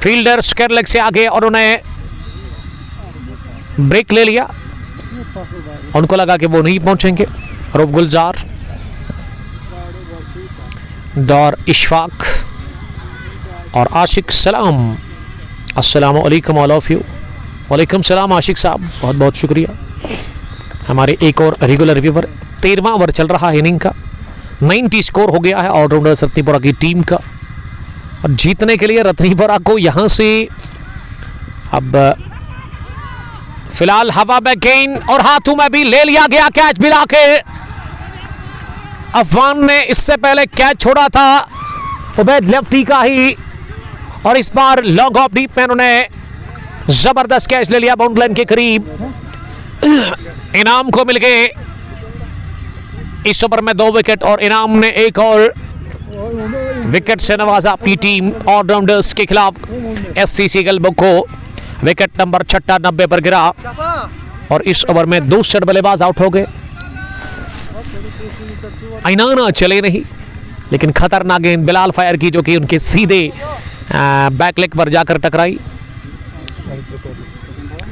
फील्डर स्क्वायर लेग से आगे और उन्हें ब्रेक ले लिया। उनको लगा कि वो नहीं पहुंचेंगे। रूफ गुलजार, दौर इशफाक और आशिक सलाम। अस्सलामु अलैकुम ऑल ऑफ यू। वालेकुम सलाम आशिक साहब, बहुत बहुत शुक्रिया। हमारे एक और रेगुलर व्यूवर। 13वां ओवर चल रहा है इनिंग का। 90 स्कोर हो गया है ऑलराउंडर रत्नीपुरा की टीम का। और जीतने के लिए रत्नीपुरा को यहां से अब फिलहाल हवा में गेंद और हाथों में भी ले लिया गया कैच मिला के। अफगान ने इससे पहले कैच छोड़ा था उबैद लेफ्टी का ही, और इस बार लॉन्ग ऑफ डीप में उन्होंने जबरदस्त कैच ले लिया बाउंड्री लाइन के करीब। इनाम को मिल गए इस ओवर में 2 विकेट और इनाम ने एक और विकेट से नवाजा अपनी टीम ऑलराउंडर्स के खिलाफ। एससीसी गलबुक को विकेट नंबर 6 90 पर गिरा और इस ओवर में 2 सेट बल्लेबाज आउट हो गए। ऐनाना चले नहीं, लेकिन खतरनाक गेंद बिलाल फायर की जो कि उनके सीधे बैक लेग पर जाकर टकराई।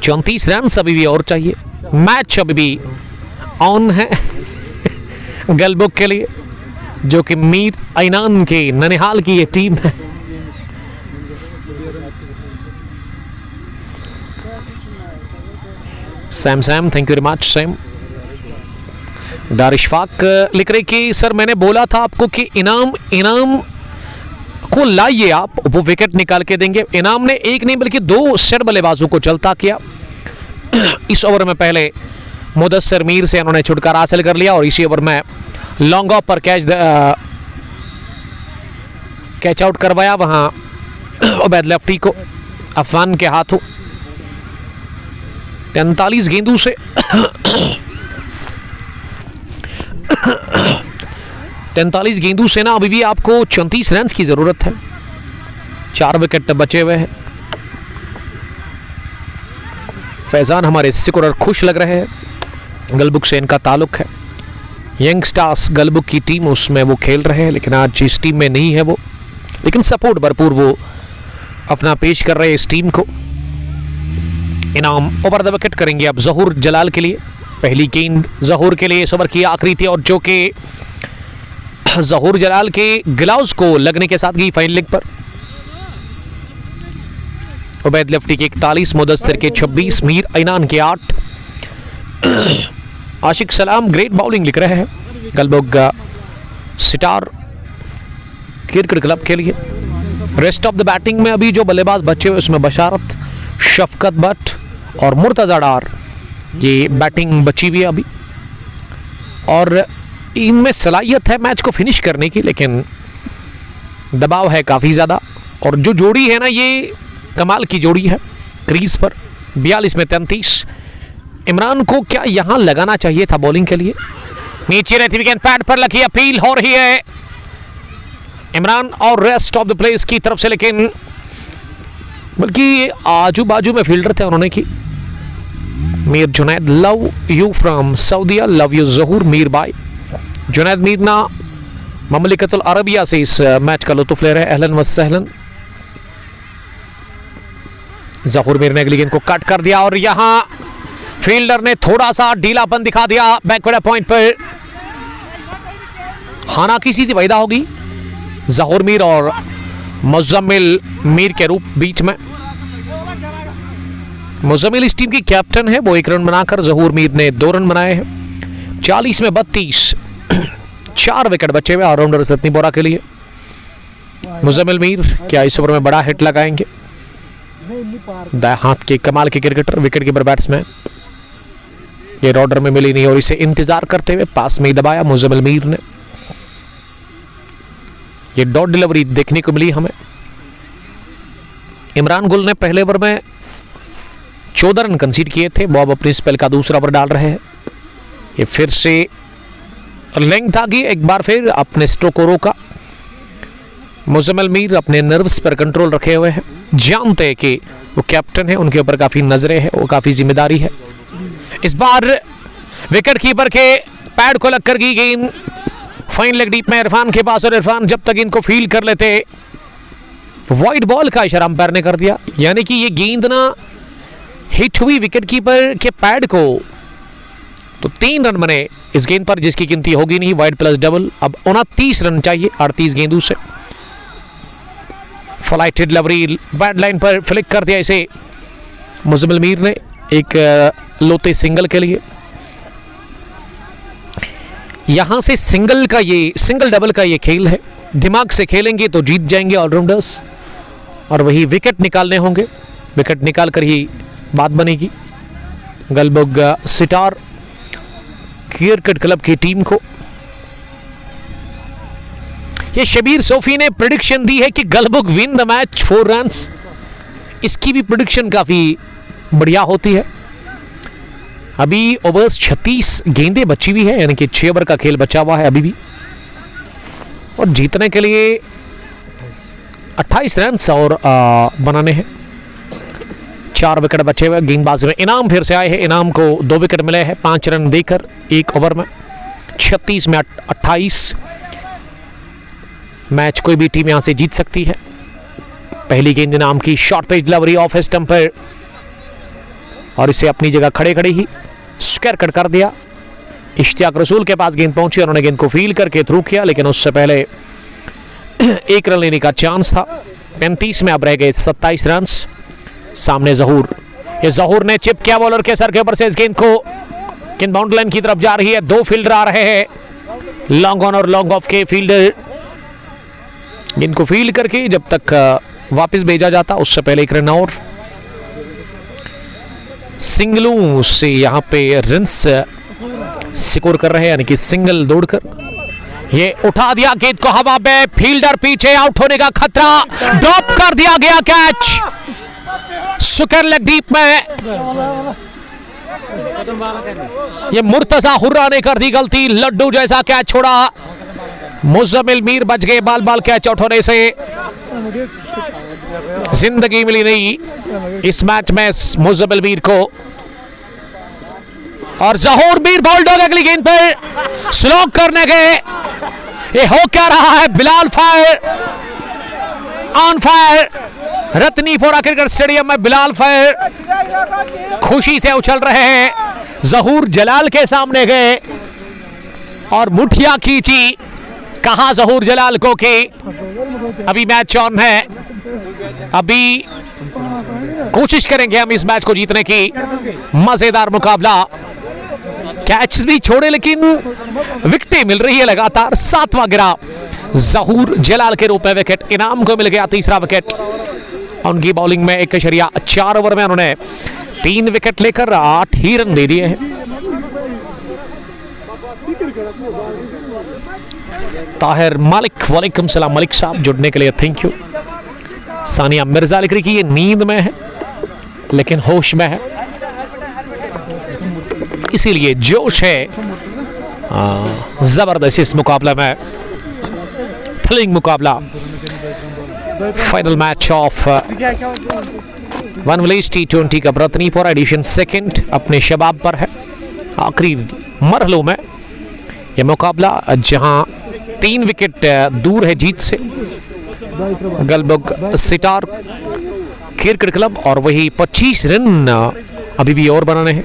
34 रन अभी भी और चाहिए। मैच अभी भी ऑन है गलबुक के लिए, जो कि मीर ऐनान के ननिहाल की ये टीम है। Sam thank you very much Sam. Dar Ishfaq लिख रहे कि सर मैंने बोला था आपको कि इनाम को लाइए आप, वो विकेट निकाल के देंगे। इनाम ने एक नहीं बल्कि 2 सेट बल्लेबाजों को चलता किया। इस ओवर में पहले मुदस्सिर मीर से उन्होंने छुटकारा हासिल कर लिया और इसी ओवर में लॉन्ग ऑफ पर कैच आउट करवाया वहां उबैद लेफ्टी को अफगान के हाथों। 43 गेंदों से 43 गेंदों से ना अभी भी आपको 34 रन की जरूरत है। 4 विकेट बचे हुए हैं। फैजान हमारे स्कोरर खुश लग रहे हैं। गलबुक से इनका ताल्लुक है। यंग स्टार्स गलबुक की टीम, उसमें वो खेल रहे हैं, लेकिन आज इस टीम में नहीं है वो, लेकिन सपोर्ट भरपूर वो अपना पेश कर रहे हैं इस टीम को। इनाम ओवर द विकेट करेंगे अब जहूर जलाल के लिए। पहली गेंद जहूर के लिए इस ओवर की आखिरी थी और जो कि जहूर जलाल के ग्लव्स को लगने के साथ गई फाइन लेग पर। उबैद लेफ्टी के 41, मुदस्सिर के 26, मीर ऐनान के 8। आशिक सलाम ग्रेट बॉलिंग लिख रहे हैं गलबुक सितार क्रिकेट क्लब के लिए। रेस्ट ऑफ द बैटिंग में अभी जो बल्लेबाज बचे हुए उसमें बशारत, शफकत बट और मुर्तजा डार, ये बैटिंग बची हुई है अभी और इनमें सलाहियत है मैच को फिनिश करने की, लेकिन दबाव है काफ़ी ज़्यादा। और जो जोड़ी है ना, ये कमाल की जोड़ी है क्रीज पर। 42 में 33। इमरान को क्या यहाँ लगाना चाहिए था बॉलिंग के लिए? नीचे रहती विकेट पैड पर लगी अपील हो रही है इमरान और रेस्ट ऑफ द प्लेस की तरफ से, लेकिन बल्कि आजू बाजू में फील्डर थे उन्होंने की। Mir Junaid love you from सऊदीया, love you Zahoor Mir bye. Junaid Mir ना ममलिकतुल अरबिया से इस मैच का लुत्फ ले रहे हैं। अहलन व सहलन। जहूर मीर ने अगली गेंद को कट कर दिया और यहां फील्डर ने थोड़ा सा ढीलापन दिखा दिया बैकवर्ड पॉइंट पर। हालांकि सीधी पैदा होगी जहूर मीर और मुज़म्मिल मीर के रूप बीच में। मुज़म्मिल इस टीम की कैप्टन है, वो 1 रन बनाकर, जहूर मीर ने 2 रन बनाए हैं। 40 में 32। 4 विकेट बचे हुए ऑलराउंडर रत्नीपोरा के लिए। मुज़म्मिल मीर क्या इस ओवर में बड़ा हिट लगाएंगे? दाएं हाथ के कमाल के क्रिकेटर, विकेट कीपर बैट्समैन, ये ऑर्डर में मिली नहीं और इसे इंतजार करते हुए पास में ही दबाया मुज़म्मिल मीर ने। ये डॉट डिलीवरी देखने को मिली हमें। इमरान गुल ने पहले ओवर में 14 रन कंसीड किए थे। बॉब अपनी स्पेल का दूसरा ओवर डाल रहे हैं। ये फिर से लेंथ आ गई, एक बार फिर अपने स्ट्रोक को रोका। मुज़म्मिल मीर अपने नर्व्स पर कंट्रोल रखे हुए हैं, जानते हैं कि वो कैप्टन है, उनके ऊपर काफ़ी नजरें हैं, वो काफ़ी जिम्मेदारी है। इस बार विकेट कीपर के पैड को लगकर गई गेंद फाइन लेग डीप में इरफान के पास और इरफान जब तक इनको फील कर लेते वाइड बॉल का इशारा अंपायर ने कर दिया। यानी कि ये गेंद ना हिट हुई विकेट कीपर के पैड को, तो 3 रन बने इस गेंद पर, जिसकी गिनती होगी नहीं। Wide plus double. अब 29 रन चाहिए 38 गेंदों से। फ्लाइटेड लवरी बैड लाइन पर फ्लिक कर दिया इसे मुज़म्मिल मीर ने एक लोते सिंगल के लिए। यहां से सिंगल डबल का ये खेल है। दिमाग से खेलेंगे तो जीत जाएंगे ऑलराउंडर्स, और वही विकेट निकालने होंगे। विकेट निकाल कर ही बात बनेगी गलबुक सितार क्रिकेट क्लब की टीम को। ये शबीर सोफी ने प्रेडिक्शन दी है कि गलबुक विन द मैच 4 रन्स। इसकी भी प्रेडिक्शन काफी बढ़िया होती है। अभी ओवर्स 36 गेंदें बची हुई है, यानी कि 6 ओवर का खेल बचा हुआ है अभी भी, और जीतने के लिए 28 रन और बनाने हैं। 4 विकेट बचे हुए गेंदबाजी में। इनाम फिर से आए हैं, इनाम को 2 विकेट मिले हैं 5 रन देकर 1 ओवर में। 36 में 28। मैच कोई भी टीम यहां से जीत सकती है। पहली गेंद इनाम की, short page delivery off stump पर, और इसे अपनी जगह खड़े खड़े ही स्क्वायर कट कर दिया। इश्तियाक रसूल के पास गेंद पहुंची, उन्होंने गेंद को फील करके थ्रू किया, लेकिन उससे पहले 1 रन लेने का चांस था। 35 में अब रह गए 27 रन। सामने जहूर, ये जहूर ने चिप किया बॉलर के सर के ऊपर से, इस गेंद को गेंद बाउंड्री लाइन की तरफ जा रही है। 2 फील्डर आ रहे हैं, लॉन्ग ऑन और लॉन्ग ऑफ के फील्डर गेंद को फील्ड करके जब तक वापस भेजा जाता उससे पहले 1 रन और। सिंगलों से यहां पे रन्स सिकोर कर रहे हैं, यानी कि सिंगल दौड़कर ये उठा दिया गेंद को हवा में, फील्डर पीछे, आउट होने का खतरा, ड्रॉप कर दिया गया कैच सुकर लेग डीप में। ये मुर्तजा हुर्रा ने कर दी गलती, लड्डू जैसा कैच छोड़ा, मुज़म्मिल मीर बच गए बाल बाल कैच आउट होने से। जिंदगी मिली नहीं इस मैच में मुज़म्मिल मीर को, और जहूर मीर बॉल्ड अगली गेंद पर स्लो करने गए। ये हो क्या रहा है, Bilal fire on fire. Ratnipora cricket stadium में बिलाल फायर खुशी से उछल रहे हैं। जहूर जलाल के सामने गए और मुठिया खींची, कहा जहूर जलाल को कि अभी मैच ऑन है, अभी कोशिश करेंगे हम इस मैच को जीतने की। मजेदार मुकाबला, कैच भी छोड़े लेकिन विकेटें मिल रही है लगातार। 7वां गिरा जहूर जलाल के रूप में विकेट, इनाम को मिल गया 3रा विकेट। उनकी बॉलिंग में 1.4 ओवर में उन्होंने 3 विकेट लेकर 8 ही रन दे दिए हैं। ताहिर मालिक, वालेकुम सलाम मलिक साहब, जुड़ने के लिए थैंक यू। सानिया मिर्जा लिख रही कि ये नींद में है लेकिन होश में है, इसीलिए जोश है जबरदस्त इस मुकाबला में। थ्रिलिंग मुकाबला, final match of one village T20 का रत्नीपोरा एडिशन 2 अपने शबाब पर है। आखिरी मरहलों में यह मुकाबला जहां 3 विकेट दूर है जीत से गलबुग सितार क्रिकेट क्लब, और वही 25 रन अभी भी और बनाने हैं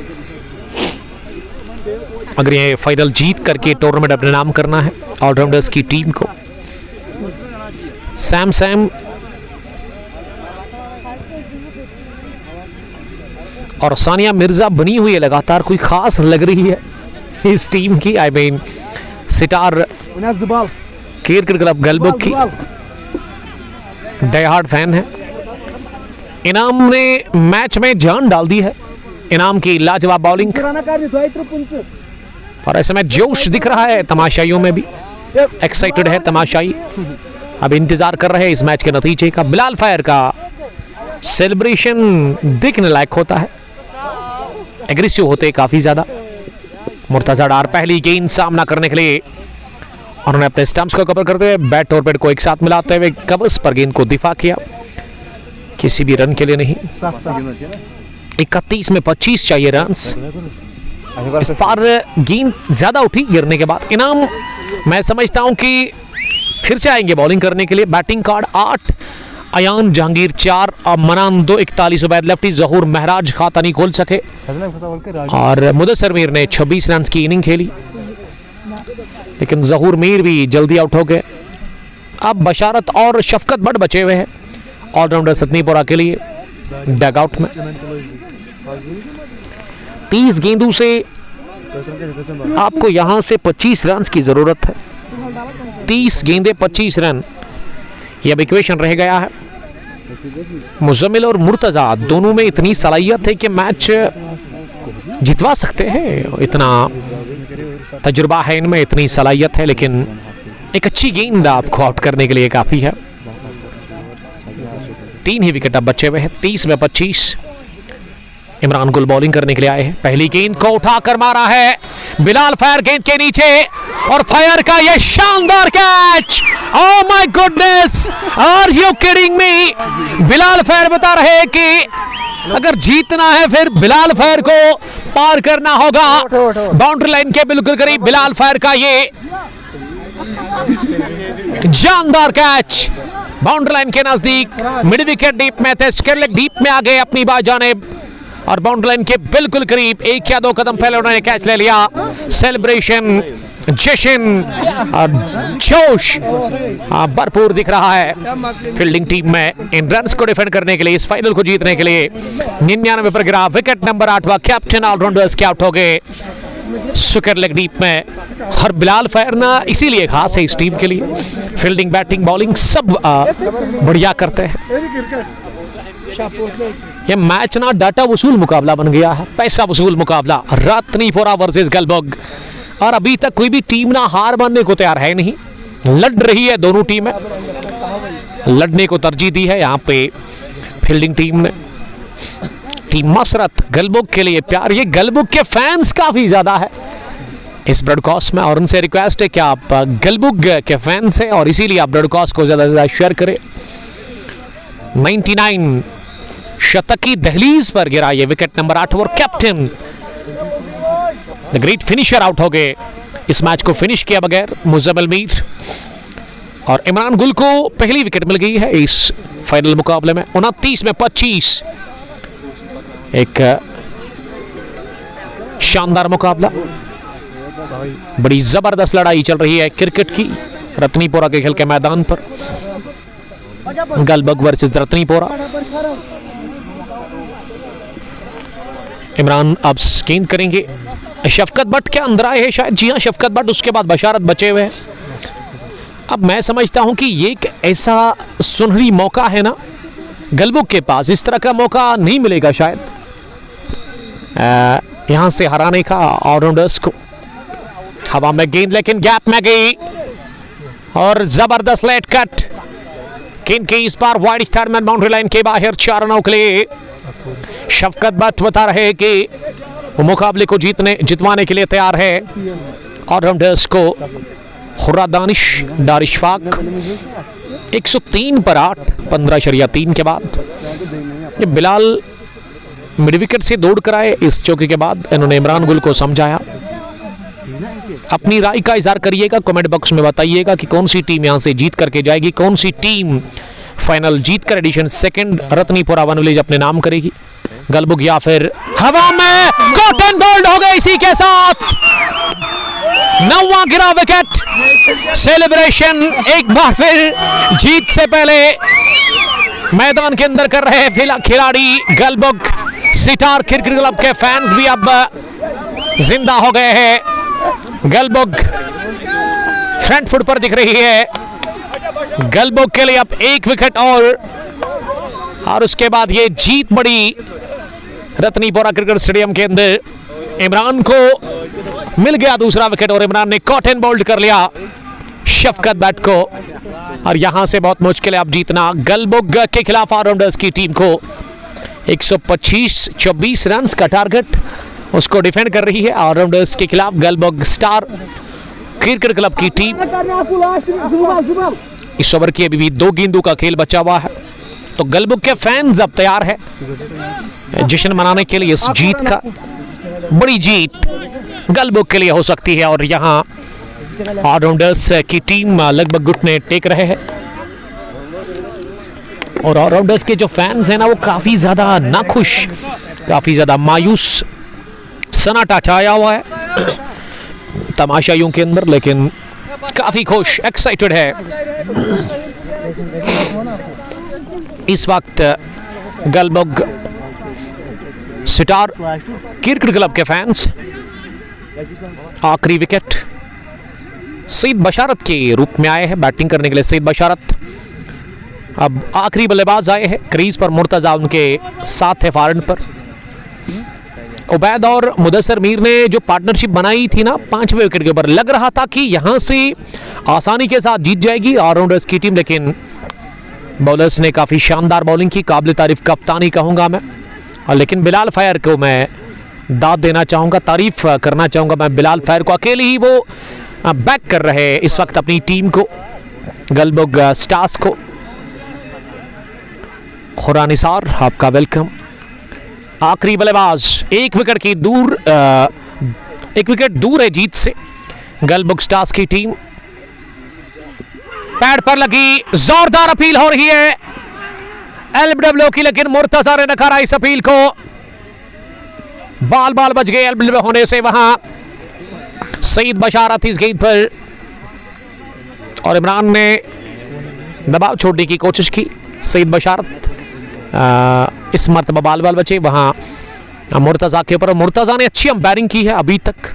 अगर ये फाइनल जीत करके टूर्नामेंट अपने नाम करना है ऑलराउंडर्स की टीम को। सैम और सानिया मिर्जा बनी हुई है लगातार, कोई खास लग रही है इस टीम की। I mean Sitar cricket club Galbug की डाई हार्ड फैन है। इनाम ने मैच में जान डाल दी है, इनाम की लाजवाब बॉलिंग, और ऐसे में जोश दिख रहा है तमाशाइयों में भी, एक्साइटेड है तमाशाई, अब इंतजार कर रहे हैं इस मैच के नतीजे का। बिलाल फायर का सेलिब्रेशन देखने लायक होता है, एग्रेसिव होते काफी ज्यादा। मुर्तजा डार पहली गेंद सामना करने के लिए उन्होंने अपने स्टंप्स को कवर करते हुए बैट और पैड को एक साथ मिलाते हुए कवर्स पर गेंद को दिफा किया, किसी भी रन के लिए नहीं। 31 में 25 चाहिए रन। इस बार गेंद ज्यादा उठी गिरने के बाद। इनाम मैं समझता हूं कि फिर से आएंगे बॉलिंग करने के लिए। बैटिंग कार्ड 8, अयान जहांगीर 4, मनान 2, 41 उबैद लेफ्टी, जहूर महराज खाता नहीं खोल सके, और मुदस्सिर मीर ने 26 रन की इनिंग खेली, लेकिन जहूर मीर भी जल्दी आउट हो गए। अब बशारत और शफकत बट बचे हुए हैं ऑलराउंडर रत्नीपोरा के लिए डगआउट में। 30 गेंदों से आपको यहां से 25 रन की जरूरत है। 30 गेंदे 25 रन, यह इक्वेशन रह गया है। मुज़म्मिल और मुर्तजा दोनों में इतनी सलाहियत है कि मैच जितवा सकते हैं, इतना तजुर्बा है इनमें, इतनी सलाहियत है, लेकिन एक अच्छी गेंद आपको आउट करने के लिए काफी है। 3 ही विकेट अब बचे हुए हैं। 30 में 25 इमरान गुल बॉलिंग करने के लिए आए हैं। पहली गेंद को उठाकर मारा है बिलाल फैर गेंद के नीचे और फायर का ये शानदार catch. Oh my goodness, are you kidding me? Bilal फैर बता रहे हैं कि अगर जीतना है फिर बिलाल फैर को पार करना होगा। बाउंड्री लाइन के बिल्कुल करीब बिलाल फैर का ये जानदार कैच, बाउंड्री लाइन के नजदीक, मिड विकेट डीप में थे, स्क्वायर लेग डीप में आ गए अपनी बाजानिब और बाउंड्री लाइन के बिल्कुल करीब 1 या 2 कदम पहले उन्होंने कैच ले लिया। सेलिब्रेशन, जश्न और जोश भरपूर दिख रहा है फील्डिंग टीम में इन रन्स को डिफेंड करने के लिए, इस फाइनल को जीतने के लिए। 99 पर गिरा विकेट नंबर 8वां, कैप्टन ऑलराउंडर्स के आउट हो गए स्क्वायर लेग डीप में। और बिलाल फैर ना इसीलिए खास है इस टीम के लिए, फील्डिंग, बैटिंग, बॉलिंग सब बढ़िया करते हैं। ये मैच ना डाटा वसूल मुकाबला बन गया है, पैसा वसूल मुकाबला, रत्नीपुरा वर्सेस गलबुग। और अभी तक कोई भी टीम ना हार मानने को तैयार है नहीं, लड़ रही है दोनों टीमें, लड़ने को तरजीह दी है यहाँ पे फील्डिंग टीम ने। टीम मसरत गलबुग के लिए प्यार, ये गलबुग के फैंस काफी ज्यादा है इस ब्रॉडकास्ट में और उनसे रिक्वेस्ट है कि आप गलबुग के फैंस हैं और इसीलिए आप ब्रॉडकास्ट को ज्यादा से ज्यादा शेयर करें। 99 शतक की दहलीज पर गिरा ये विकेट नंबर 8 और captain the great finisher out हो गए। इस मैच को फिनिश किया बगैर मुज़म्मिल मीर और इमरान गुल को पहली विकेट मिल गई है इस फाइनल मुकाबले में। 29 में 25, एक शानदार मुकाबला, बड़ी जबरदस्त लड़ाई चल रही है क्रिकेट की रत्नीपुरा के खेल के मैदान पर। गलबुग वर्सेस रत्नीपुरा। इमरान अब गेंद करेंगे, शफकत बट के अंदर आए हैं शायद, जी हाँ शफकत बट, उसके बाद बशारत बचे हुए हैं। अब मैं समझता हूं कि ये एक ऐसा सुनहरी मौका है ना गलबुग के पास, इस तरह का मौका नहीं मिलेगा शायद यहां से हराने का ऑलराउंडर्स को। हवा में गेंद लेकिन गैप में गई और जबरदस्त लेट कट, गेंद के इस बार वाइड स्टारमैन बाउंड्री लाइन के बाहर 4 रनों के लिए। शफकत बट बता रहे हैं कि वो मुकाबले को जितवाने के लिए तैयार है ऑलराउंडर्स को। खुर्रा दानिश-फाक 103 पर 8, 15.3 के बाद ये बिलाल मिड विकेट से दौड़ कर आए। इस चौके के बाद इन्होंने इमरान गुल को समझाया। अपनी राय का इजहार करिएगा, कमेंट बॉक्स में बताइएगा कि कौन सी टीम यहां से जीत करके जाएगी, कौन सी टीम फाइनल जीत कर एडिशन 2 रत्नीपुरा वन विलेज अपने नाम करेगी, गलबुग या फिर। हवा में कॉटन बोल्ड हो गए इसी के साथ 9वां गिरा विकेट। सेलिब्रेशन एक बार फिर जीत से पहले मैदान के अंदर कर रहे खिलाड़ी गलबुग। सितार क्रिकेट क्लब के फैंस भी अब जिंदा हो गए हैं। गलबुग फ्रंट फुट पर दिख रही है। गलबुग के लिए अब 1 विकेट और उसके बाद ये जीत बड़ी रत्नीपुरा क्रिकेट स्टेडियम के अंदर। इमरान को मिल गया दूसरा विकेट और इमरान ने कॉटन बोल्ड कर लिया शफकत बट को। और यहां से बहुत मुश्किल है अब जीतना। गलबुग के खिलाफ ऑलराउंडर्स की टीम को 125-24 रन का टारगेट उसको डिफेंड कर रही है ऑलराउंडर्स के खिलाफ गलबुग स्टार क्रिकेट क्लब की टीम। इस ओवर की अभी भी 2 गेंदों का खेल बचा हुआ है, तो गलबुग के फैंस अब तैयार है जश्न मनाने के लिए इस जीत का। बड़ी जीत गलबुग के लिए हो सकती है और यहां ऑलराउंडर्स की टीम लगभग घुटने टेक रहे हैं और ऑलराउंडर्स के जो फैंस हैं ना वो काफी ज्यादा नाखुश, काफी ज्यादा मायूस, सन्नाटा छाया हुआ है तमाशाइयों के अंदर, लेकिन काफी खुश, एक्साइटेड है इस वक्त गलबुग सितार क्रिकेट क्लब के फैंस। आखिरी विकेट सईद बशारत के रूप में आए हैं बैटिंग करने के लिए। सईद बशारत अब आखिरी बल्लेबाज आए हैं क्रीज पर, मुर्तजा उनके साथ है फॉरवर्ड पर। उबैद और मुदस्सिर मीर ने जो पार्टनरशिप बनाई थी ना 5वें विकेट के ऊपर, लग रहा था कि यहां से आसानी के साथ जीत जाएगी ऑलराउंडर्स की टीम, लेकिन बॉलर्स ने काफी शानदार बॉलिंग की, काबिल तारीफ कप्तानी कहूंगा मैं। और लेकिन बिलाल फायर को मैं दाद देना चाहूँगा, तारीफ करना चाहूँगा मैं बिलाल फायर को। अकेले ही वो बैक कर रहे हैं इस वक्त अपनी टीम को, गलबुग स्टार्स को। खुरा निसार आपका वेलकम। आखिरी बल्लेबाज एक विकेट दूर है जीत से गलबुग स्टार्स की टीम। पैड पर लगी, जोरदार अपील हो रही है एलबीडब्ल्यू की, लेकिन मुर्तजा ने नकारा इस अपील को। बाल बच गए एलबीडब्ल्यू होने से। वहां सईद बशारत इस गेंद पर और इमरान ने दबाव छोड़ने की कोशिश की। सईद बशारत इस मर्तबा बाल बचे वहां मुर्तजा के ऊपर। मुर्तजा ने अच्छी अंपायरिंग की है अभी तक।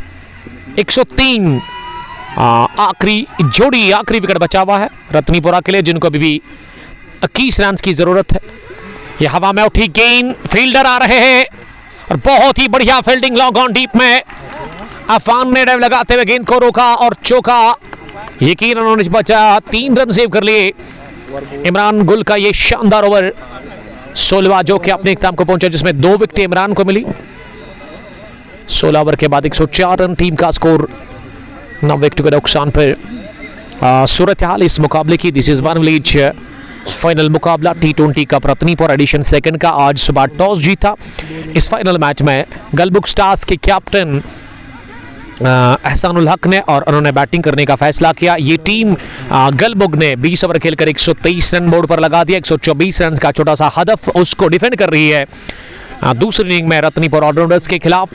103 आखिरी जोड़ी, आखिरी विकेट बचा हुआ है रत्नीपुरा के लिए, जिनको अभी भी 21 रन की जरूरत है। यह हवा में उठी गेंद, फील्डर आ रहे हैं और बहुत ही बढ़िया फील्डिंग लॉन्ग ऑन डीप में। अफान ने ड्राइव लगाते हुए गेंद को रोका और चौका। यकीन उन्होंने बचा, 3 रन सेव कर लिए। इमरान गुल का ये शानदार ओवर 16वां जो कि अपने इख्तिताम को पहुंचा, जिसमें 2 विकेट इमरान को मिली। 16 ओवर के बाद 104 रन टीम का स्कोर, 9 विकेट के नुकसान पर। सूरत हाल इस मुकाबले की, this is one village final मुकाबला T20 कप रत्नीपुर एडिशन सेकंड का। आज सुबह टॉस जीता इस फाइनल मैच में गलबुग स्टार्स के कैप्टन एहसानुल हक ने, और उन्होंने बैटिंग करने का फैसला किया। ये टीम गलबुग ने 20 ओवर खेलकर 123 रन बोर्ड पर लगा दिया। 124 रन का छोटा सा हदफ उसको डिफेंड कर रही है दूसरी इनिंग में रत्नीपुर ऑलराउंडर्स के खिलाफ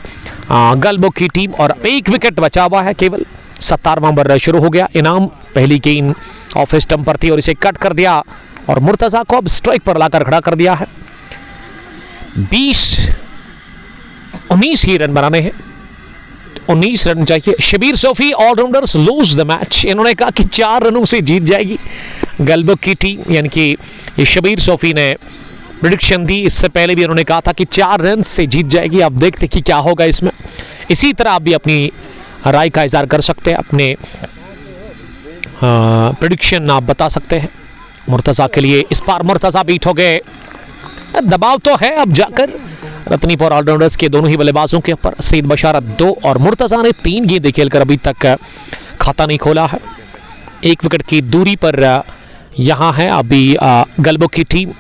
गलबुग की टीम। और 1 विकेट बचा हुआ है केवल। 17वां ओवर शुरू हो गया। इनाम पहली गेंद ऑफ स्टंप पर थी और इसे कट कर दिया और मुर्तजा को अब स्ट्राइक पर लाकर खड़ा कर दिया है। 19 ही रन बनाने हैं, 19 रन चाहिए। Shabir Sofi all-rounders lose the match. इन्होंने कहा कि 4 रनों से जीत जाएगी गलबुग की टीम, यानी कि ये शबीर सोफी ने प्रेडिक्शन दी। इससे पहले भी उन्होंने कहा था कि 4 रन से जीत जाएगी। अब देखते कि क्या होगा इसमें। इसी तरह आप भी अपनी राय का इज़हार कर सकते हैं, अपने प्रेडिक्शन आप बता सकते हैं मुर्तजा के लिए। इस बार मुर्तजा बीट हो गए। दबाव तो है अब जाकर रत्नीपुर ऑलराउंडर्स के दोनों ही बल्लेबाजों के ऊपर। सईद बशारत 2 और मुर्तजा ने 3 गेंदें खेलकर अभी तक खाता नहीं खोला है। 1 विकेट की दूरी पर यहां है अभी गलबुग की टीम।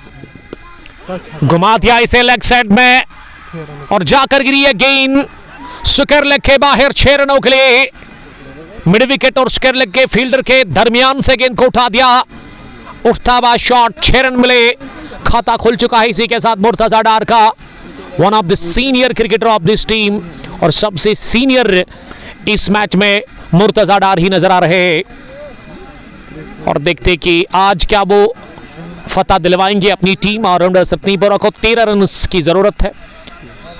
घुमा दिया इसे लेग साइड में और जाकर गिरी है गेंद स्क्वायर लेग के बाहर 6 रनों के लिए। मिड विकेट और स्क्वायर लेग के फील्डर के दरमियान से गेंद को उठा दिया। उठता हुआ शॉट, 6 रन मिले। खाता खुल चुका है इसी के साथ मुर्तजा डार का, one of the senior cricketer of this team. और सबसे सीनियर इस मैच में मुर्तजा डार ही नजर आ रहे हैं। और देखते कि आज क्या वो फतह दिलवाएंगे अपनी टीम। ऑलराउंडर रत्नीपुरा को 13 रन की जरूरत है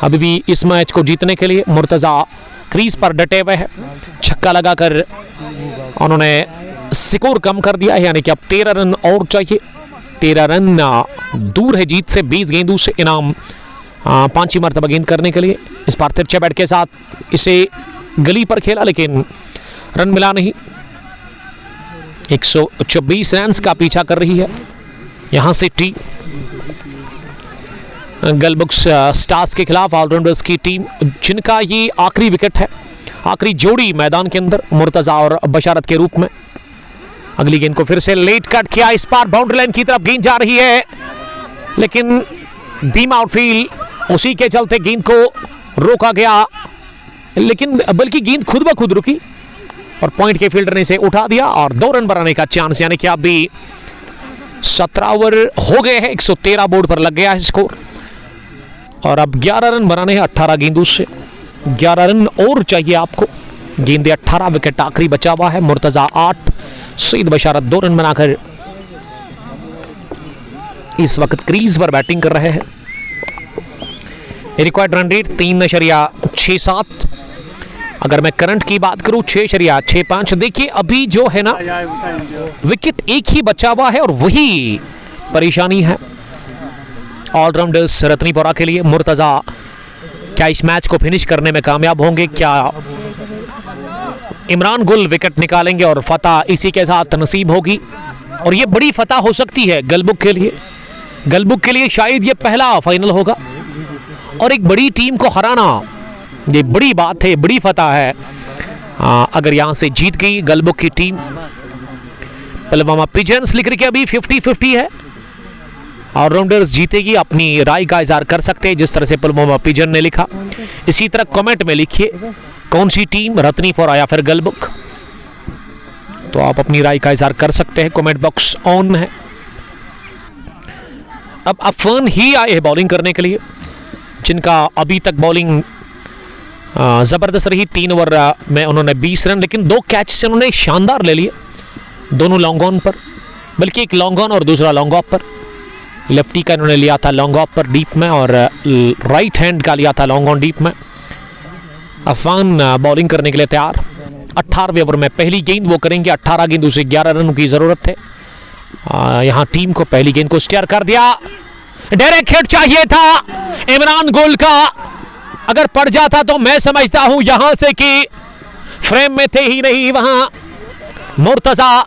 अभी भी इस मैच को जीतने के लिए। मुर्तजा क्रीज पर डटे हुए हैं। छक्का लगाकर उन्होंने स्कोर कम कर दिया है, यानी कि अब 13 रन और चाहिए। 13 रन दूर है जीत से। 20 गेंदों से इनाम 5 मरतबा गेंद करने के लिए। इस बार तिरछे बैट के साथ इसे गली पर खेला लेकिन रन मिला नहीं। 124 रन का पीछा कर रही है यहां से टीम गलबुग स्टार्स के खिलाफ ऑलराउंडर्स की टीम, जिनका ये आखिरी विकेट है, आखिरी जोड़ी मैदान के अंदर मुर्तजा और बशारत के रूप में। अगली गेंद को फिर से लेट कट किया। इस बार बाउंड्री लाइन की तरफ गेंद जा रही है लेकिन धीमा आउटफील्ड, उसी के चलते गेंद को रोका गया। लेकिन बल्कि गेंद खुद ब खुद रुकी और पॉइंट के फील्डर ने इसे उठा दिया और 2 रन बनाने का चांस, यानी कि अभी 17 ओवर हो गए हैं। 113 बोर्ड पर लग गया है स्कोर और अब 11 रन बनाने हैं 18 गेंदों से। 11 रन और चाहिए आपको। गेंदे 18, विकेट आखिरी बचा हुआ है। मुर्तजा 8, सईद बशारत 2 रन बनाकर इस वक्त क्रीज पर बैटिंग कर रहे हैं। Required run rate 3.67। अगर मैं करंट की बात करूं 6.65। देखिए अभी जो है ना विकेट एक ही बचा हुआ है और वही परेशानी है ऑलराउंडर्स रत्नीपुरा के लिए। मुर्तजा क्या इस मैच को फिनिश करने में कामयाब होंगे? क्या इमरान गुल विकेट निकालेंगे और फतह इसी के साथ नसीब होगी? और ये बड़ी फतह हो सकती है गलबुग के लिए। गलबुग के लिए शायद ये पहला फाइनल होगा और एक बड़ी टीम को हराना, ये बड़ी बात है, बड़ी फतह है। अगर यहां से जीत गई गलबुक की टीम, पुलवामा पिजन्स लिख के अभी 50-50 है। ऑलराउंडर्स जीतेगी, अपनी राय का इजहार कर सकते हैं जिस तरह से पुलवामा पिजन ने लिखा। इसी तरह कमेंट में लिखिए कौन सी टीम, रत्नीपुरा या फिर गलबुक, तो आप अपनी राय का इजहार कर सकते हैं। कमेंट बॉक्स ऑन है। अब अफान ही आए हैं बॉलिंग करने के लिए, जिनका अभी तक बॉलिंग ज़बरदस्त रही। 3 ओवर में उन्होंने 20 रन, लेकिन 2 कैच से उन्होंने शानदार ले लिए, दोनों लॉन्ग ऑन पर, बल्कि एक लॉन्ग ऑन और दूसरा लॉन्ग ऑफ पर। लेफ्टी का इन्होंने लिया था लॉन्ग ऑफ पर डीप में, और राइट हैंड का लिया था लॉन्ग ऑन डीप में। अफान बॉलिंग करने के लिए तैयार। 18वें ओवर में पहली गेंद वो करेंगे। 18 गेंद उसे 11 रन की ज़रूरत है। यहाँ टीम को पहली गेंद को स्टेयर कर दिया। डायरेक्ट हिट चाहिए था इमरान गुल का, अगर पड़ जाता तो मैं समझता हूं यहां से कि फ्रेम में थे ही नहीं वहां मुर्तजा।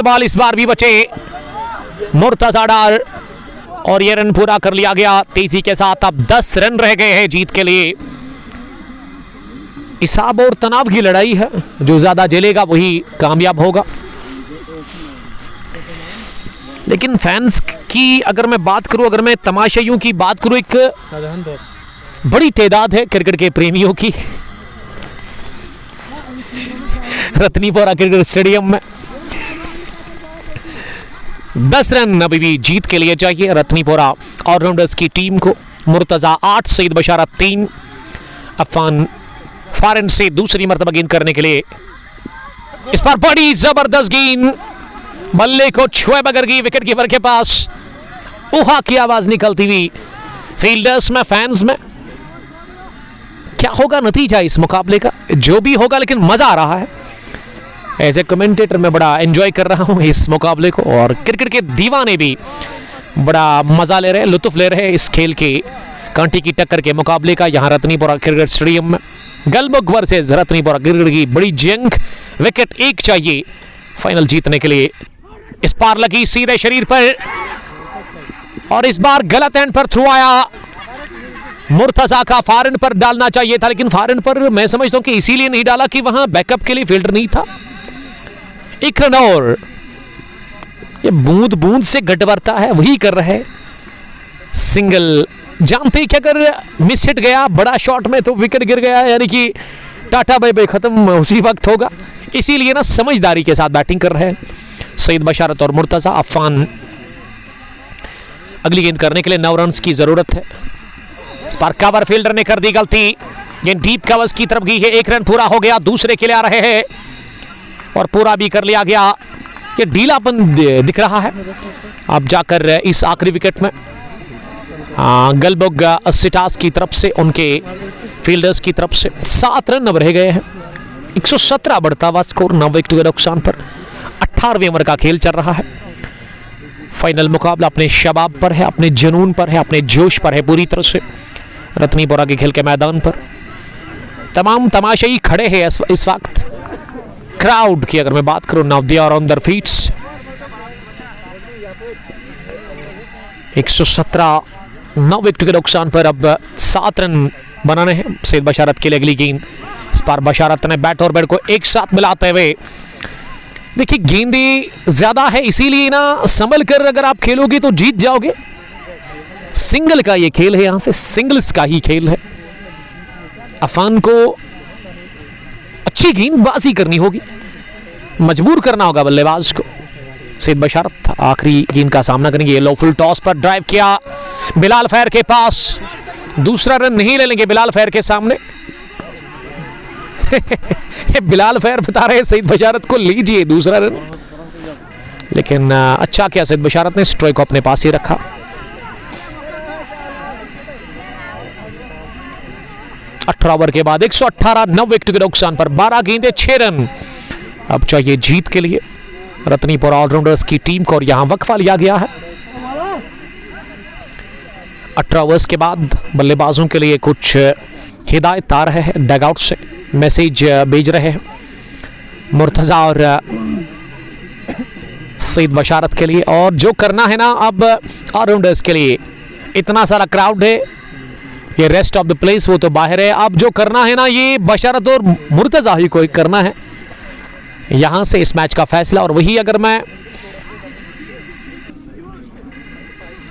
बाल इस बार भी बचे मुर्तजा डार, और यह रन पूरा कर लिया गया तेजी के साथ। अब 10 रन रह गए हैं जीत के लिए। इसाब और तनाव की लड़ाई है, जो ज्यादा झेलेगा वही कामयाब होगा। लेकिन फैंस की अगर मैं बात करूं, अगर मैं तमाशाइयों की बात करूं, एक बड़ी तादाद है क्रिकेट के प्रेमियों की रत्नीपुरा क्रिकेट स्टेडियम में। 10 रन अभी भी जीत के लिए चाहिए रत्नीपुरा ऑलराउंडर्स की टीम को। मुर्तजा 8, सईद बशारत 3, अफान फॉरेन से दूसरी मर्तबा गेंद करने के लिए। इस पर बड़ी जबरदस्त गेंद, बल्ले को छुए बगैर गई विकेट कीपर के पास। उहा की आवाज निकलती हुई फील्डर्स में, फैंस में। क्या होगा नतीजा इस मुकाबले का, जो भी होगा, लेकिन मजा आ रहा है। एज ए कमेंटेटर मैं बड़ा एंजॉय कर रहा हूं इस मुकाबले को, और क्रिकेट के दीवाने भी बड़ा मजा ले रहे हैं, लुत्फ ले रहे हैं इस खेल के कांटे की टक्कर के मुकाबले का। यहां रत्नीपुरा क्रिकेट स्टेडियम में गलबुक वर्सेस रत्नीपुरा क्रिकेट की बड़ी जंग। विकेट 1 चाहिए फाइनल जीतने के लिए। इस पार लगी सीधे शरीर पर, और इस बार गलत एंड पर थ्रू आया। मुर्तजा का फॉरन पर डालना चाहिए था, लेकिन फॉरन पर मैं समझता हूं कि इसीलिए नहीं डाला कि वहां बैकअप के लिए फील्डर नहीं था। 1 रन और, ये बूंद बूंद से घट बढ़ता है, वही कर रहे हैं। सिंगल जानते कि अगर मिस हिट गया बड़ा शॉट में तो विकेट गिर गया, यानी कि टाटा बाय बाय खत्म उसी वक्त होगा। इसीलिए ना समझदारी के साथ बैटिंग कर रहे हैं सईद बशारत और मुर्तजा। अफान अगली गेंद करने के लिए 9 रन की जरूरत है। इस पर कवर फील्डर ने कर दी गलती, ये डीप कवर्स की तरफ गई है। 1 रन पूरा हो गया, दूसरे के लिए आ रहे हैं, और पूरा भी कर लिया गया। ये ढीलापन दिख रहा है अब जाकर इस आखिरी विकेट में। गलबुक सिटास की तरफ से, उनके फील्डर्स की तरफ से 7 रन अब रह गए हैं। 117 बढ़ता हुआ स्कोर 9 विकेट के नुकसान पर। 18वें ओवर का खेल चल रहा है। फाइनल मुकाबला अपने शबाब पर है, अपने जुनून पर है, अपने जोश पर है पूरी तरह से। रत्नीपुरा के खेल के मैदान पर तमाम तमाशाई खड़े हैं इस वक्त। क्राउड की अगर मैं बात करूं, now they are on their feets. 117 9 wicket के नुकसान पर अब 7 रन बनाने हैं सईद बशारत के लिए। अगली गेंद, इस बार बशारत ने बैट और बैट को एक साथ मिलाते हुए, देखिए गेंदें ज्यादा है इसीलिए ना संभल कर अगर आप खेलोगे तो जीत जाओगे। सिंगल का ये खेल है, यहां से सिंगल्स का ही खेल है। अफान को अच्छी गेंदबाजी करनी होगी, मजबूर करना होगा बल्लेबाज को। सईद बशारत आखिरी गेंद का सामना करेंगे। लो फुल टॉस पर ड्राइव किया बिलाल फैर के पास, दूसरा रन नहीं ले लेंगे बिलाल फैर के सामने। ये बिलाल फैर बता रहे हैं सईद बशारत को लीजिए दूसरा रन, लेकिन अच्छा किया सईद बशारत ने, स्ट्राइक को अपने पास ही रखा। ओवर के बाद 118 9 विकेट के नुकसान पर 12 गेंदें 6 रन अब चाहिए जीत के लिए रत्नीपुरा ऑलराउंडर्स की टीम को, और यहां वक्फा लिया गया है। 18 ओवर्स के बाद बल्लेबाजों के लिए कुछ हिदायत आ रहे हैं, डगआउट से मैसेज भेज रहे हैं मुर्तजा और सईद बशारत के लिए। और जो करना है ना अब ऑलराउंडर्स के लिए, इतना सारा क्राउड है, ये रेस्ट ऑफ द प्लेस वो तो बाहर है। अब जो करना है ना, ये बशारत और मुर्तज़ा ही को करना है यहां से इस मैच का फैसला। और वही अगर मैं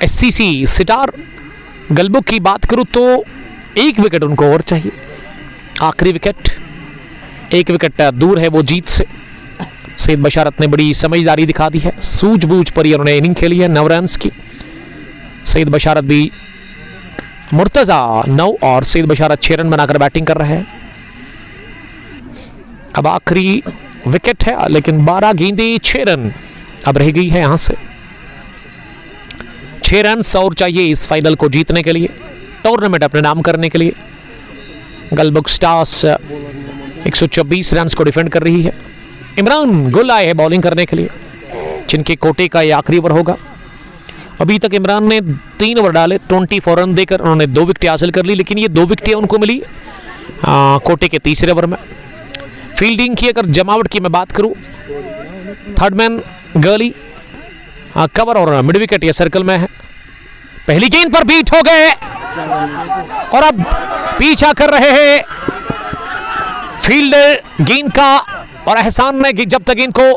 एससीसी सितार गलबुक की बात करूं तो 1 विकेट उनको और चाहिए, आखिरी विकेट 1 विकेट दूर है वो जीत से। सईद बशारत ने बड़ी समझदारी दिखा दी है, सूझबूझ पर उन्होंने इनिंग खेली है 9 रन्स की। सईद बशारत भी, मुर्तज़ा 9 और सईद बशारत 6 रन बनाकर बैटिंग कर रहे हैं। अब आखिरी विकेट है लेकिन 12 गेंदें 6 रन अब रह गई है यहां से। 6 रन और चाहिए इस फाइनल को जीतने के लिए, टूर्नामेंट अपने नाम करने के लिए। गलबुक स्टार्स 124 रन को डिफेंड कर रही है। इमरान गुल आए हैं बॉलिंग करने के लिए, जिनके कोटे का यह आखिरी ओवर होगा। अभी तक इमरान ने 3 ओवर डाले, 24 रन देकर उन्होंने 2 विकेटें हासिल कर ली, लेकिन ये 2 विकेटें उनको मिली कोटे के तीसरे ओवर में। फील्डिंग की अगर जमावट की मैं बात करूं, थर्ड मैन गर्ली कवर और मिड विकेट ये सर्कल में है। पहली गेंद पर बीट हो गए और अब पीछा कर रहे हैं फील्डर गेंद का, और एहसान ने जब तक इनको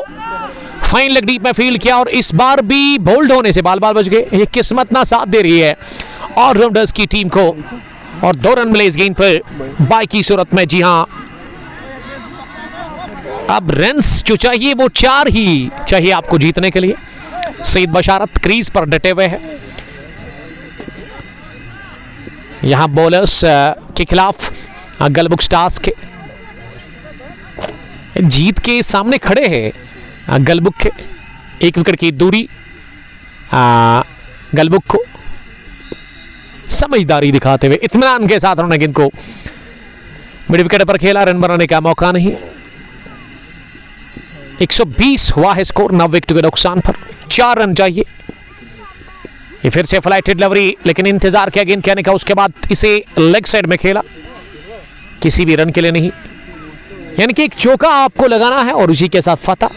फाइन लेग डीप में फील्ड किया और इस बार भी बोल्ड होने से बाल बाल बच गए। ये किस्मत ना साथ दे रही है ऑलराउंडर्स की टीम को, और 2 रन मिले इस गेंद पर बाई की सूरत में। जी हां, अब रन्स जो चाहिए वो 4 ही चाहिए आपको जीतने के लिए। सईद बशारत क्रीज पर डटे हुए हैं। यहां बॉलर्स के खिलाफ गलबुक स्टार्स के जीत के सामने खड़े हैं गलबुक के, 1 विकेट की दूरी गलबुक को समझदारी दिखाते हुए इत्मीनान के साथ उन्होंने गेंद को मिड विकेट पर खेला, रन बनाने का मौका नहीं। 120 हुआ है स्कोर 9 विकेट के नुकसान पर, 4 रन चाहिए। ये फिर से फ्लाइटेड डिलीवरी, लेकिन इंतजार किया गेंद के आने का, उसके बाद इसे लेग साइड में खेला, किसी भी रन के लिए नहीं। यानी कि एक चौका आपको लगाना है और उसी के साथ फतह।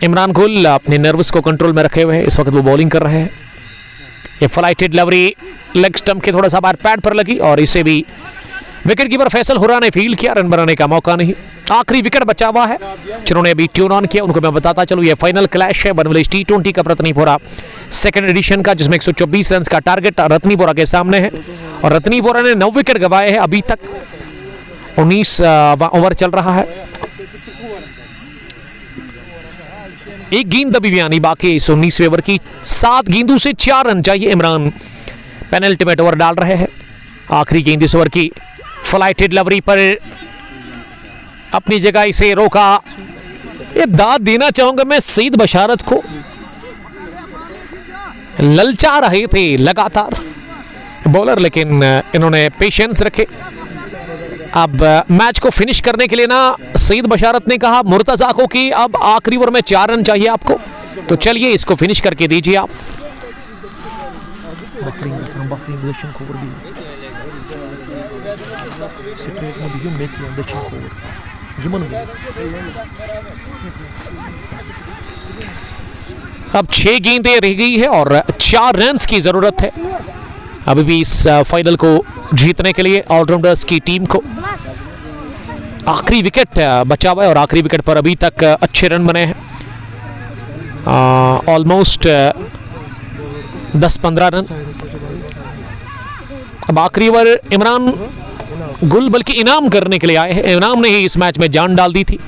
इमरान गुल अपने नर्वस को कंट्रोल में रखे हुए हैं, इस वक्त वो बॉलिंग कर रहे हैं। ये फ्लाइटेड डिलीवरी लेग स्टंप के थोड़ा सा बाहर पैड पर लगी और इसे भी विकेट कीपर फैसल हुर्रा ने फील्ड किया, रन बनाने का मौका नहीं। आखिरी विकेट बचा हुआ है जिन्होंने अभी ट्यून ऑन किया उनको मैं बताता चलूं, ये फाइनल क्लैश है बनवलेश T20 का रत्नीपुरा सेकंड एडिशन का, जिसमें 124 रन का टारगेट रत्नीपुरा के सामने है और रत्नीपुरा ने 9 विकेट गंवाए हैं। अभी तक 19 ओवर चल रहा है, 1 गेंद अभी भी आनी बाकी है इस 19वें ओवर की। 7 गेंदों से 4 रन चाहिए। इमरान पेनल्टीमेट ओवर डाल रहे हैं। आखिरी गेंद इस ओवर की, फ्लाइटेड डिलीवरी पर अपनी जगह इसे रोका। ये दाद देना चाहूंगा मैं सईद बशारत को, ललचा रहे थे लगातार बॉलर, लेकिन इन्होंने पेशेंस रखे। अब मैच को फिनिश करने के लिए ना सईद बशारत ने कहा मुर्तज़ा को कि अब आखिरी ओवर में 4 रन चाहिए आपको, तो चलिए इसको फिनिश करके दीजिए आप। अब 6 गेंदें रह गई है और 4 रन की जरूरत है अभी भी इस फाइनल को जीतने के लिए ऑलराउंडर्स की टीम को। आखिरी विकेट बचा हुआ है और आखिरी विकेट पर अभी तक अच्छे रन बने हैं, ऑलमोस्ट 10-15 रन। अब आखिरी ओवर इमरान गुल बल्कि इनाम करने के लिए आए हैं। इनाम ने ही इस मैच में जान डाल दी थी,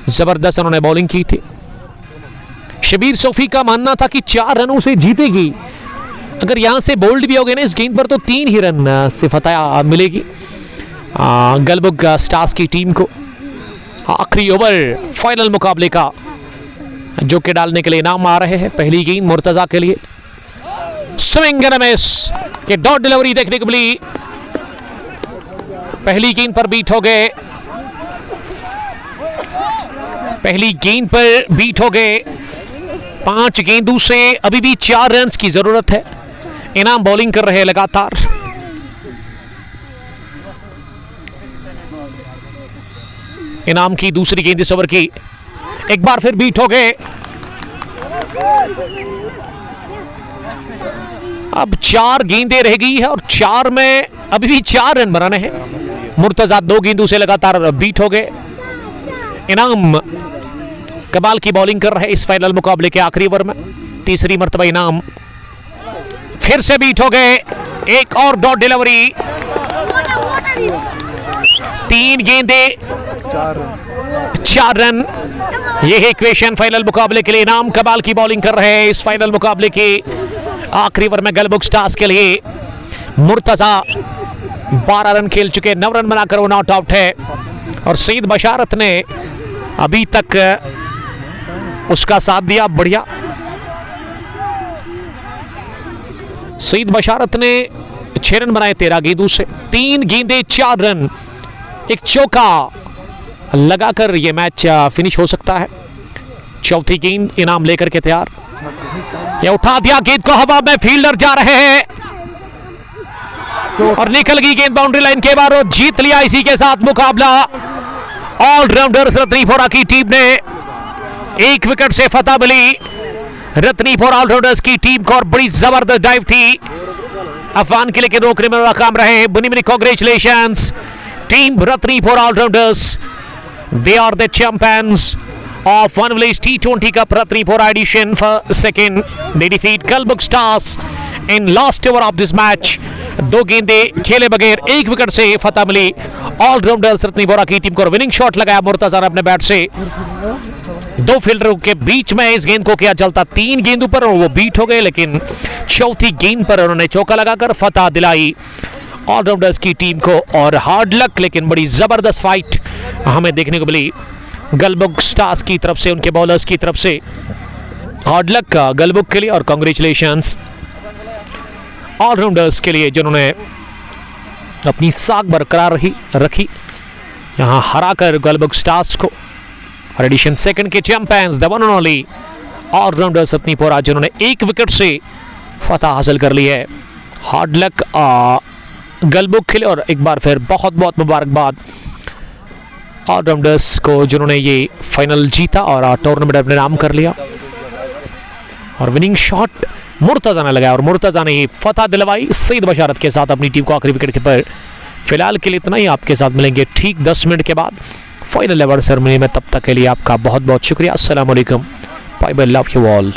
जबरदस्त उन्होंने बॉलिंग की थी। शबीर सोफी का मानना था कि 4 रनों से जीतेगी, अगर यहां से बोल्ड भी हो गए ना इस गेंद पर तो 3 ही रन से फतह मिलेगी गलबुक स्टार्स की टीम को। आखिरी ओवर फाइनल मुकाबले का जो कि डालने के लिए इनाम आ रहे हैं। पहली गेंद मुर्तज़ा के लिए, स्विंग एंड अ मिस, ये डॉट डिलीवरी देखने को मिली। पहली गेंद पर बीट हो गए, पहली गेंद पर बीट हो गए। 5 गेंदों से अभी भी 4 रन की जरूरत है। इनाम बॉलिंग कर रहे हैं लगातार। इनाम की दूसरी गेंद इस ओवर की, एक बार फिर बीट हो गए। अब 4 गेंदें रह गई है और 4 में अभी भी 4 रन बनाने हैं। मुर्तजा 2 गेंदों से लगातार बीट हो गए। इनाम कमाल की बॉलिंग कर रहे इस फाइनल मुकाबले के आखिरी ओवर में। तीसरी मर्तबा इनाम फिर से बीट हो गए। एक और डॉट डिलीवरी, 3 गेंदें 4 रन। यह है इक्वेशन फाइनल मुकाबले के लिए। इनाम कमाल की बॉलिंग कर रहे हैं इस फाइनल मुकाबले के आखिरी ओवर में गलबुक स्टार्स के लिए। मुर्तजा 12 रन खेल चुके, 9 रन बनाकर वो नॉट आउट है और सईद बशारत ने अभी तक उसका साथ दिया। बढ़िया, सईद बशारत ने 6 रन बनाए 13 गेंदों से, 3 गेंदें 4 रन, एक चौका लगाकर यह मैच फिनिश हो सकता है। चौथी गेंद इनाम लेकर के तैयार, यह उठा दिया गेंद को हवा में, फील्डर जा रहे हैं और निकल गई गेंद बाउंड्री लाइन के बाहर और जीत लिया इसी के साथ मुकाबला। ऑलराउंडर्स रत्नीपोरा की टीम ने 1 विकेट से फतह मिली रत्नीपोरा ऑलराउंडर्स की टीम को और बड़ी जबरदस्त डाइव थी अफगान के लिए रोकने में नाकाम रहे। Many many congratulations team Ratnipora all-rounders, they are the champions of One Village T20 Cup Ratnipura edition for second. They defeat Gulbuck Stars in last over of this match. 2 गेंदें खेले बगैर 1 विकेट से फतह मिली ऑलराउंडर्स रत्नीपोरा की टीम को। Winning shot लगाया मुर्तजा ने अपने बैट से, 2 फील्डरों के बीच में इस गेंद को किया चलता 3 गेंदों पर और वो बीट हो गए, लेकिन चौथी गेंद पर उन्होंने चौका लगाकर फतह दिलाई ऑलराउंडर्स की टीम को। और हार्ड लक, लेकिन बड़ी जबरदस्त फाइट हमें देखने को मिली गलबुक स्टार्स की तरफ से, उनके बॉलर्स की तरफ से। हार्ड लक गलबुक के लिए और कांग्रेचुलेशंस ऑलराउंडर्स के लिए जिन्होंने अपनी साख बरकरार रखी, यहां हराकर गलबुक स्टार्स को। और एडिशन सेकंड के champions the one and only allrounders Ratnipora जिन्होंने 1 विकेट से फतह हासिल कर ली है। हार्ड लक गलबुक के लिए और एक बार फिर बहुत बहुत मुबारकबाद ऑलराउंडर्स को जिन्होंने ये फाइनल जीता और टूर्नामेंट अपने नाम कर लिया। और विनिंग शॉट मुर्तजा ने लगाया और मुर्तजा ने ये फतह दिलवाई सईद बशारत के साथ अपनी टीम को आखिरी विकेट के पर। फिलहाल के लिए इतना ही, आपके साथ मिलेंगे ठीक 10 मिनट के बाद फाइनल अवार्ड सेरेमनी में। तब तक के लिए आपका बहुत बहुत शुक्रिया। अस्सलाम वालेकुम, bye bye, love you all.